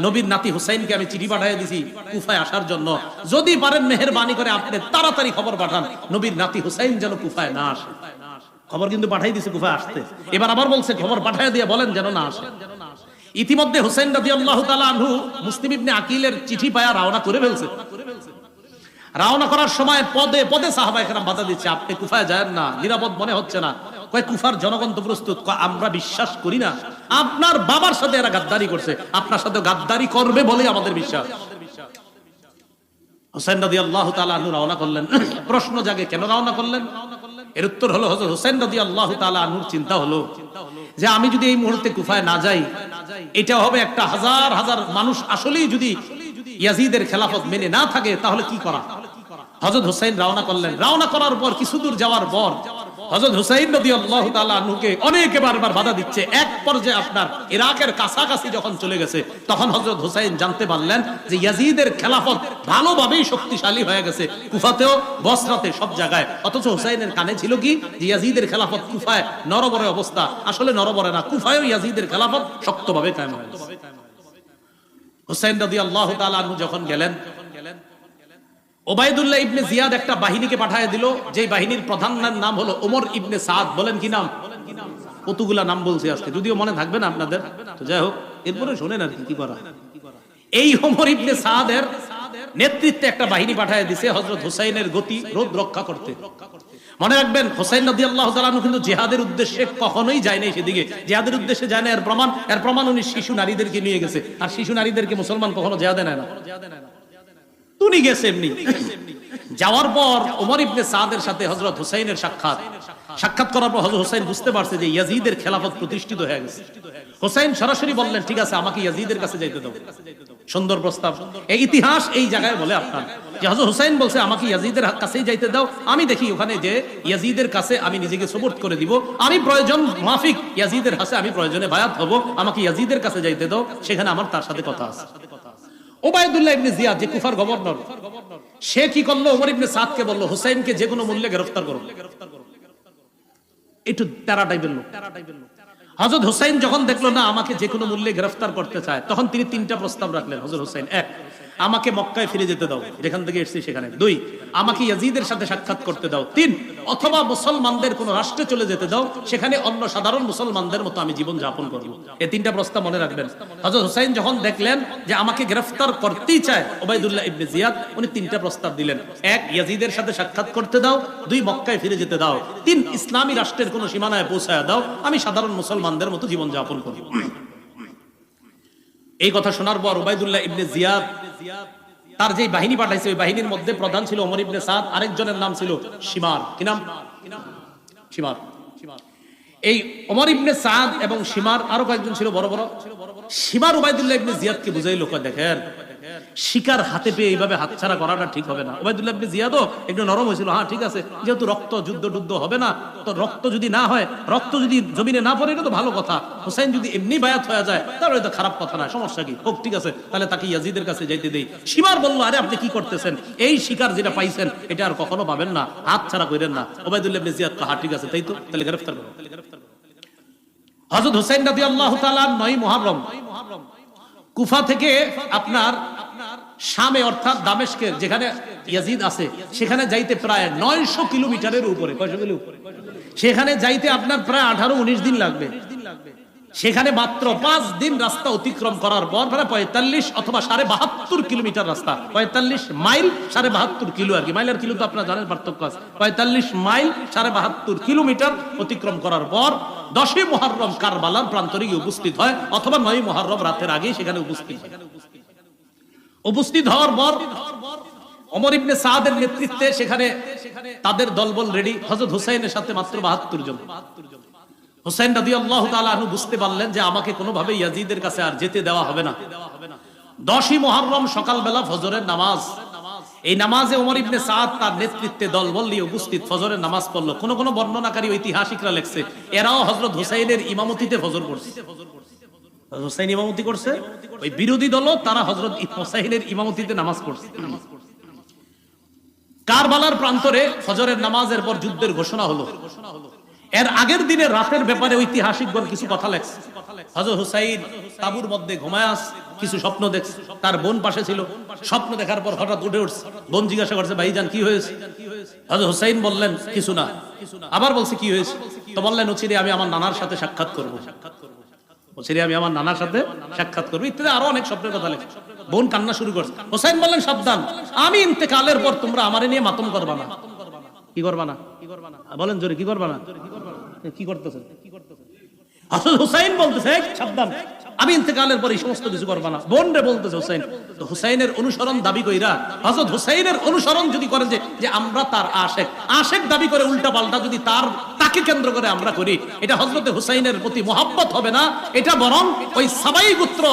নবীর নাতি হুসাইনকে আমি চিঠি পাঠিয়ে দিছি কুফায় আসার জন্য, যদি পারেন মেহেরবানি করে আপনি তাড়াতাড়ি খবর পাঠান নবীর নাতি হুসাইন যেন কুফায় না আসে। খবর কিন্তু পাঠিয়ে দিছে কুফায় আসতে, এবার আবার বলছে খবর পাঠিয়ে দিয়ে বলেন যেন না আসে। ইতিমধ্যে হুসাইন রাদিয়াল্লাহু তাআলা আনহু মুসলিম ইবনে আকিলের চিঠি পায়া রওনা করে ফেলছে। রওনা করার সময় পদে পদে সাহাবায়ে কেরাম বাধা দিচ্ছে, আপনি কুফায় যায়েন না, নিরাপদ মনে হচ্ছে না। কয় কুফার জনগণ তো প্রস্তুত, আমরা বিশ্বাস করি না, আপনার বাবার সাথে এরা গাদ্দারি করছে, আপনার সাথে গাদ্দারি করবে বলে আমাদের বিশ্বাস। হুসাইন রাদিয়াল্লাহু তাআলা আনহু রওনা করলেন। প্রশ্ন জাগে, কেন রওনা করলেন? এর উত্তর হলো, হযরত হুসাইন রাদিয়াল্লাহু তাআলা আনহুর চিন্তা হলো যে আমি যদি এই মুহূর্তে কুফায় না যাই, এটা হবে একটা হাজার হাজার মানুষ আসলেই যদি ইয়াজিদের খেলাফত মেনে না থাকে তাহলে কি করা। হযরত হুসাইন রওনা করলেন। রওনা করার পর কিছু দূর যাওয়ার পর হযরত হুসাইন রাদিয়াল্লাহু তাআলা আনহুকে অনেকে বারবার বাধা দিচ্ছে। এক পর্যায়ে আপনার ইরাকের কাছাকাছি যখন চলে গেছে, তখন হযরত হুসাইন জানতে পারলেন যে ইয়াজিদের খেলাফত ভালোভাবেই শক্তিশালী হয়ে গেছে, কুফাতেও বসরাতে সব জায়গায়। অথচ হুসাইনের কানে ছিল কি যে ইয়াজিদের খেলাফত কুফায় নরবরে অবস্থা, আসলে নরবরে না, কুফায়ও ইয়াজিদের খেলাফত শক্তভাবে কায়েম হয়ে গেছে। হুসাইন রাদিয়াল্লাহু তাআলা আনহু যখন গেলেন, ওবাইদুল্লাহ ইবনে জিয়াদ একটা বাহিনীকে পাঠিয়ে দিল, যে বাহিনীর প্রধানের নাম হলো ওমর ইবনে সাদ। বলেন কি নাম? কতগুলা নাম বলছি আজকে, যদিও মনে থাকবে না আপনাদের, তো যাই হোক এরপরে শুনেন আর কি করা। এই ওমর ইবনে সাদের নেতৃত্বে একটা বাহিনী পাঠিয়ে দিয়েছে হযরত হুসাইনের গতি রোধ রক্ষা করতে। মনে রাখবেন, হুসাইন রাদিয়াল্লাহু তাআলা আনহু কিন্তু জিহাদের উদ্দেশ্যে কখনোই যায় নাই সেদিকে, জিহাদের উদ্দেশ্যে যায় না। এর প্রমাণ উনি শিশু নারীদেরকে নিয়ে গেছে, আর শিশু নারীদেরকে মুসলমান কখনো জিহাদে নেয় না, উনি গেছে এমনি। যাওয়ার পর ওমর ইবনে সাদের সাথে হযরত হুসাইনের সাক্ষাৎ করার পর হযরত হুসাইন বুঝতে পারছে যে ইয়াজিদের খেলাফত প্রতিষ্ঠিত হয়ে গেছে। হুসাইন সরাসরি বললেন, ঠিক আছে আমাকে ইয়াজিদের কাছে যাইতে দাও। সুন্দর প্রস্তাব। এই ইতিহাস এই জায়গায় বলে আপনার যে হযরত হুসাইন বলছে আমাকে ইয়াজিদের কাছেই যাইতে দাও, আমি দেখি ওখানে যে ইয়াজিদের কাছে আমি নিজেকে সুপুর্দ করে দিব, আমি প্রয়োজন মাফিক ইয়াজিদের কাছে আমি প্রয়োজনে বায়াত হব, আমাকে ইয়াজিদের কাছে যাইতে দাও, সেখানে আমার তার সাথে কথা আছে। ওবাইদুল্লাহ ইবনে জিয়াদ যে কুফার গভর্নর, সে কি করলো, ওমর ইবনে সাদকে বলল হুসাইনকে যে কোনো মূল্যে গ্রেফতার করো। একটু তারা টাইপের লোক। হযরত হুসাইন যখন দেখলো না আমাকে যে কোনো মূল্যে গ্রেফতার করতে চায়, তখন তিনি তিনটা প্রস্তাব রাখলেন হযরত হুসাইন। এক, আমাকে মক্কায় ফিরে যেতে দাও, যেখান থেকে এসেছি সেখানে। দুই, আমাকে ইয়াজিদের সাথে সাক্ষাৎ করতে দাও। তিন, অথবা মুসলমানদের কোন রাষ্ট্রে চলে যেতে দাও, সেখানে অন্য সাধারণ মুসলমানদের মতো আমি জীবন যাপন করব। এই তিনটা প্রস্তাব মনে রাখবেন। হযরত হুসাইন যখন দেখলেন যে আমাকে গ্রেফতার করতেই চায় ওবাইদুল্লাহ ইবনে জিয়াদ, উনি তিনটা প্রস্তাব দিলেন। এক, ইয়াজিদের সাথে সাক্ষাৎ করতে দাও। দুই, মক্কায় ফিরে যেতে দাও। তিন, ইসলামী রাষ্ট্রের কোন সীমানায় পৌঁছায় দাও, আমি সাধারণ মুসলমানদের মতো জীবন যাপন করব। এই কথা শোনার পর ওবাইদুল্লাহ ইবনে জিয়াদ তার যে বাহিনী পাঠাইছে, ওই বাহিনীর মধ্যে প্রধান ছিল ওমর ইবনে সাদ, আরেকজনের নাম ছিল শিমার। কি নাম? শিমার। এই ওমর ইবনে সাদ এবং শিমার আরো কয়েকজন ছিল বড় বড়। শিমার ওবাইদুল্লাহ ইবনে জিয়াদকে বুঝাইলো, দেখেন শিকার হাতে পেয়ে এইভাবে হাতছাড়া করাটা ঠিক হবে না। ওবাইদুল্লাহ ইবনে জিয়াদও একটু নরম হয়েছিল, হ্যাঁ ঠিক আছে, যেহেতু রক্ত যুদ্ধ হবে না, তো রক্ত যদি না হয়, রক্ত যদি জমিনে না পড়ে, এটা তো ভালো কথা। হুসাইন যদি এমনি বায়াত হয়ে যায় তাহলে এটা খারাপ কথা না, সমস্যা কি, হোক ঠিক আছে, তাহলে তাকে ইয়াজিদের কাছে যাইতে দেই। শিমার বলল, আরে আপনি কি করতেছেন, এই শিকার যেটা পাইছেন এটা আর কখনো পাবেন না, হাত ছাড়া করেন না। ওবাইদুল্লাহ ইবনে জিয়াদ হ্যাঁ ঠিক আছে, তাই তো, তাহলে গ্রেফতার করো। হযরত হুসাইন রাদিয়াল্লাহু তাআলা 9 মুহররম কুফা থেকে আপনার শামে অর্থাৎ দামেস্কের যেখানে ইয়াজিদ আছে সেখানে যাইতে প্রায় 900 কিলোমিটারের উপরে, কয়শো কিলো, সেখানে যাইতে আপনার প্রায় 18-19 দিন লাগবে। সেখানে মাত্র 5 দিন রাস্তা অতিক্রম করার পর প্রায় 45 অথবা 72.5 কিলোমিটার রাস্তা, 45 মাইল 72.5 কিলো আর কি, মাইল আর কিলো তো আপনারা জানেন পার্থক্য আছে, 45 মাইল 72.5 কিলোমিটার অতিক্রম করার পর 10 মুহররম কারবালার প্রান্তরে গিয়ে উপস্থিত হয়, অথবা 9 মুহররম রাতের আগে সেখানে উপস্থিত হওয়ার পর ওমর ইবনে সাদের নেতৃত্বে সেখানে তাদের দলবল রেডি। হযরত হুসাইনের সাথে মাত্র 72 জন। হুসাইন রাদিয়াল্লাহু তাআলা আনহু বুঝতে পারলেন যে আমাকে কোনোভাবে ইয়াজিদের কাছে আর যেতে দেওয়া হবে না। 10ই মুহররম সকালবেলা ফজরের নামাজ, এই নামাজে ওমর ইবনে সাদ তার নেতৃত্বে দলবল নিয়ে উপস্থিত ফজরের নামাজ পড়লো। কোন কোন বর্ণনাকারী ঐতিহাসিকরা লেখছে এরাও হযরত হুসাইনের ইমামতিতে ফজর পড়ছে। হুসাইন ইমামতি করছে, ওই বিরোধী দলও তারা হযরত হুসাইনের ইমামতিতে নামাজ পড়ছে। কারবালার প্রান্তরে ফজরের নামাজের পর যুদ্ধের ঘোষণা হলো। এর আগের দিনে রাতের ব্যাপারে ঐতিহাসিকগণ কিছু কথা লেখছে। হযরত হুসাইন তাঁবুর মধ্যে ঘুমায় কিছু স্বপ্ন দেখছে, তার বোন পাশে ছিল, স্বপ্ন দেখার পর হঠাৎ উঠে উঠছে। বোন জিজ্ঞাসা করছে, ভাইজান কি হয়েছে? হযরত হুসাইন বললেন, কিছু না। আবার বলছে, কি হয়েছে? তো বললেন, অচিরে আমি আমার নানার সাথে সাক্ষাৎ করবো, অচিরে আমি আমার নানার সাথে সাক্ষাৎ করবো, ইত্যাদি আরো অনেক স্বপ্নের কথা লেখছে। বোন কান্না শুরু করছে। হুসাইন বললেন, সাবধান, আমি ইন্তেকালের পর তোমরা আমারে নিয়ে মাতম করবা না। কি করবা না? বলেন জোরে, কি করবা না? কি করতেছেন? হযরত হুসাইন বলতেছে, সাবধান, আমি ইন্তেকালের পর এই সমস্ত কিছু করবা না। বোন রে বলতেছে হুসাইন। তো হুসাইনের অনুসরণ দাবি কইরা, হযরত হুসাইনের অনুসরণ যদি করেন যে আমরা তার আশেক দাবি করে উল্টা পাল্টা যদি তাকে কেন্দ্র করে আমরা করি, এটা হযরতে হুসাইনের প্রতি মহব্বত হবে না, এটা বরং ওই সাবাই গোত্র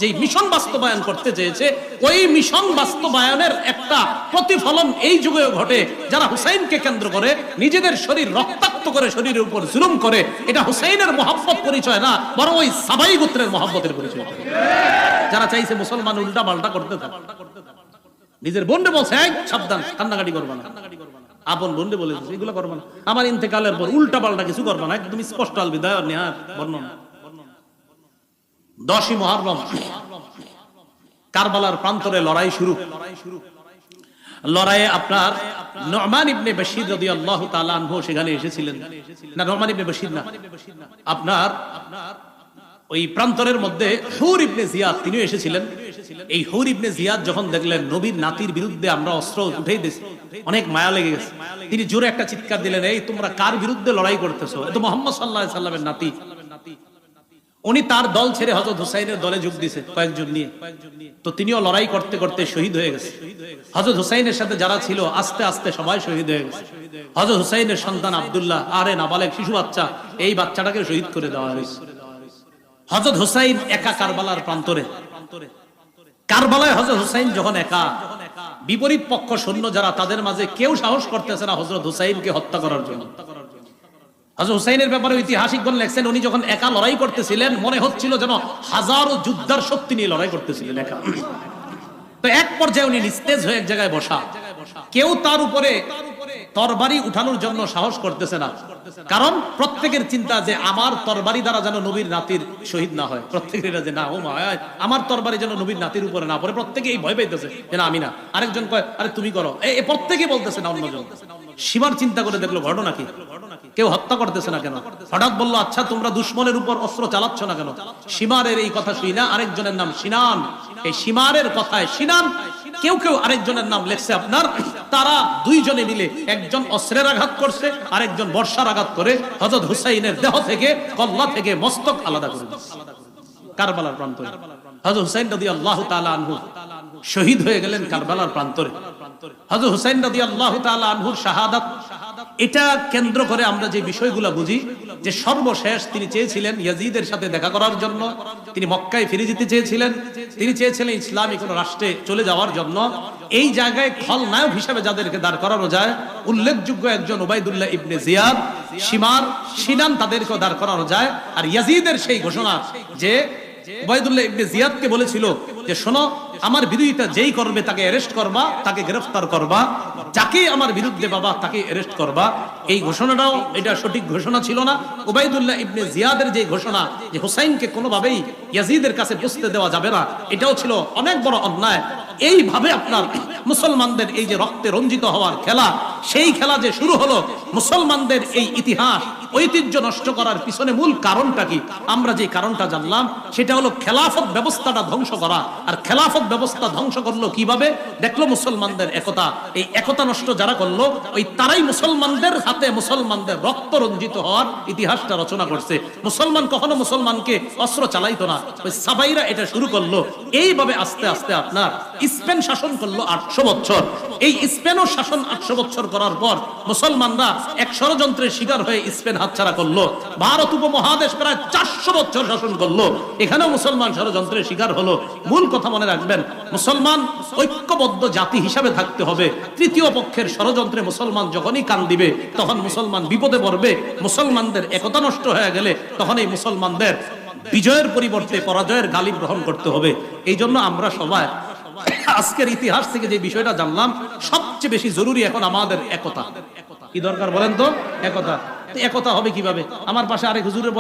যে মিশন বাস্তবায়ন করতে চেয়েছে ওই মিশন বাস্তবায়নের একটা প্রতিফলন এই যুগেও ঘটে। যারা হুসাইনকে কেন্দ্র করে নিজেদের শরীর রক্তাক্ত করে, শরীরের উপর জুলুম করে, এটা হুসাইনের মহব্বত পরিচয় না, বরং ওই সাবাই গোত্রের মহব্বতের পরিচয়। যারা চাইছে মুসলমান উল্টা পাল্টা করতে থাকে, নিজের বোনরে বলছে, সাবধান, কান্নাকাটি করবা না। আপন বোনরে বলে এগুলো করবা না, আমার ইন্তেকালের পর উল্টা পাল্টা কিছু করবা না, একদম স্পষ্ট আল বিদায় নেহার বর্ণনা। 10ই মুহররম কারবালার প্রান্তরে লড়াই শুরু। লড়াইয়ে আপনার নু'মান ইবনে বশীর রাদিয়াল্লাহু তাআলা আনহু সেখানে এসেছিলেন। না, নু'মান ইবনে বশীর না, আপনার ওই প্রান্তরের মধ্যে হুর ইবনে জিয়াদ তিনিও এসেছিলেন। এই হুর ইবনে জিয়াদ যখন দেখলেন নবীর নাতির বিরুদ্ধে আমরা অস্ত্র উঠেই দিয়েছি, অনেক মায়া লেগে গেছে, তিনি জোরে একটা চিৎকার দিলেন, এই তোমরা কার বিরুদ্ধে লড়াই করতেছো? এ তো মুহাম্মদ সাল্লাল্লাহু আলাইহি সাল্লামের নাতি। উনি তার দল ছেড়ে হযরত হুসাইনের দলে যোগ দিয়েছে কয়েকজন নিয়ে। তো তিনিও লড়াই করতে করতে শহীদ হয়ে গেছে। হযরত হুসাইনের সাথে যারা ছিল আস্তে আস্তে সবাই শহীদ হয়ে গেছে। হযরত হুসাইনের সন্তান আব্দুল্লাহ, আরে নাবালেগ শিশু বাচ্চা, এই বাচ্চাটাকে শহীদ করে দেওয়া হয়েছে। হযরত হুসাইন একা কারবালার প্রান্তরে। কারবালায় হযরত হুসাইন যখন একা, বিপরীত পক্ষ সৈন্য যারা, তাদের মাঝে কেউ সাহস করতেছে না হযরত হুসাইনকে হত্যা করার জন্য। হযরত হুসাইনের ব্যাপারে ঐতিহাসিকগণ লেখছেন, উনি যখন একা লড়াই করতেছিলেন মনে হচ্ছিল যেন হাজারো যোদ্ধার শক্তি নিয়ে লড়াই করতেছিলেন একা। তো এক পর্যায়ে উনি নিস্তেজ হয়ে এক জায়গায় বসা, কেউ তার উপরে তরবারি উঠানোর জন্য সাহস করতেছে না, কারণ প্রত্যেকের চিন্তা যে আমার তরবারি দ্বারা যেন নবীর নাতির শহীদ না হয়। প্রত্যেকের যে না, ও মা, আমার তরবারি যেন নবীর নাতির উপরে না পড়ে, প্রত্যেকে এই ভয় পাইতেছে যে না আমি না। আরেকজন কয়, আরে তুমি করো, এই প্রত্যেকে বলতেছে না অন্যজন। সীমার চিন্তা করে দেখলো ঘটনা কি, কেউ হত্যা করতেছে না কেন? হঠাৎ বললো, আচ্ছা তোমরা দুশমনের উপর অস্ত্র চালাচ্ছ না কেন? সীমারের এই কথা শুই না, আরেকজনের নাম সিনান। এই সীমারের কথায় সিনান, কেউ কেউ আরেকজনের নাম লেখছে আপনার, তারা দুইজনে মিলে একজন অস্ত্রের আঘাত করছে, আরেকজন বর্ষার আঘাত করে হযরত হুসাইনের দেহ থেকে, কল্লা থেকে মস্তক আলাদা করে দিয়েছে। কারবালার প্রান্তরে হযরত হুসাইন রাদিয়াল্লাহু তাআলা আনহু শহীদ হয়ে গেলেন কারবালার প্রান্তরে। হযরত হুসাইন রাদিয়াল্লাহু তাআলা আনহুর শাহাদাত এটা কেন্দ্র করে আমরা যে বিষয়গুলো বুঝি যে সর্বশেষ তিনি চেয়েছিলেন ইয়াজিদের সাথে দেখা করার জন্য, তিনি মক্কায় ফিরে যেতে চেয়েছিলেন, তিনি চেয়েছিলেন ইসলামী কোন রাষ্ট্রে চলে যাওয়ার জন্য। এই জায়গায় খলনায়ক হিসেবে যাদেরকে দাঁড় করানো যায়, উল্লেখযোগ্য একজন উবাইদুল্লাহ ইবনে জিয়াদ, সিনান তাদেরকেও দাঁড় করানো যায়। আর ইয়াজিদের সেই ঘোষণা যে উবাইদুল্লাহ ইবনে জিয়াদকে বলেছিল যে শোনো, আমার বিরোধিতা যেই করবে তাকে অ্যারেস্ট করবা, তাকে গ্রেফতার করবা, যাকে আমার বিরুদ্ধে বাবা তাকে অ্যারেস্ট করবা। এই ঘোষণাটাও এটা সঠিক ঘোষণা ছিল না। উবাইদুল্লাহ ইবনে জিয়াদের যে ঘোষণা যে হুসাইনকে কোনোভাবেই ইয়াজিদের কাছে পৌঁছতে দেওয়া যাবে না, এটাও ছিল অনেক বড় অন্যায়। এইভাবে আপনার মুসলমানদের এই যে রক্তে রঞ্জিত হওয়ার খেলা, সেই খেলা যে শুরু হলো, মুসলমানদের এই ইতিহাস ঐতিহ্য নষ্ট করার পিছনে মূল কারণটা কি? আমরা যে কারণটা জানলাম সেটা হলো খেলাফত ব্যবস্থাটা ধ্বংস করা। আর খেলাফত ব্যবস্থা ধ্বংস করলো কিভাবে? দেখলো মুসলমানদের একতা, এই একতা নষ্ট যারা করলো, ওই তারাই মুসলমানদের হাতে মুসলমানদের রক্ত রঞ্জিত হওয়ার ইতিহাসটা রচনা করছে। মুসলমান কখনো মুসলমানকে অস্ত্র চালাইতো না, ওই সাবাইরা এটা শুরু করলো। এইভাবে আস্তে আস্তে আপনার স্পেন শাসন করলো 800 বছর। এই স্পেনও শাসন 800 বছর করার পর মুসলমানরা এক ষড়যন্ত্রের শিকার হয়ে স্পেন হাতছাড়া করলো। ভারত উপমহাদেশ প্রায় 400 বছর শাসন করলো, এখানেও মুসলমান ষড়যন্ত্রের শিকার হলো। মূল কথা মনে রাখবেন, মুসলমান ঐক্যবদ্ধ জাতি হিসাবে থাকতে হবে। তৃতীয় পক্ষের ষড়যন্ত্রে মুসলমান যখনই কান দিবে তখন মুসলমান বিপদে পড়বে। মুসলমানদের একতা নষ্ট হয়ে গেলে তখন এই মুসলমানদের বিজয়ের পরিবর্তে পরাজয়ের গালিব গ্রহণ করতে হবে। এই জন্য আমরা সবাই আজকের ইতিহাস থেকে যে বিষয়টা জানলাম, সবচেয়ে বেশি জরুরি এখন আমাদের একতা। কি দরকার বলেন তো? একতা। একতা হবে কিভাবে? আমার পাশে আরেক হুজুরের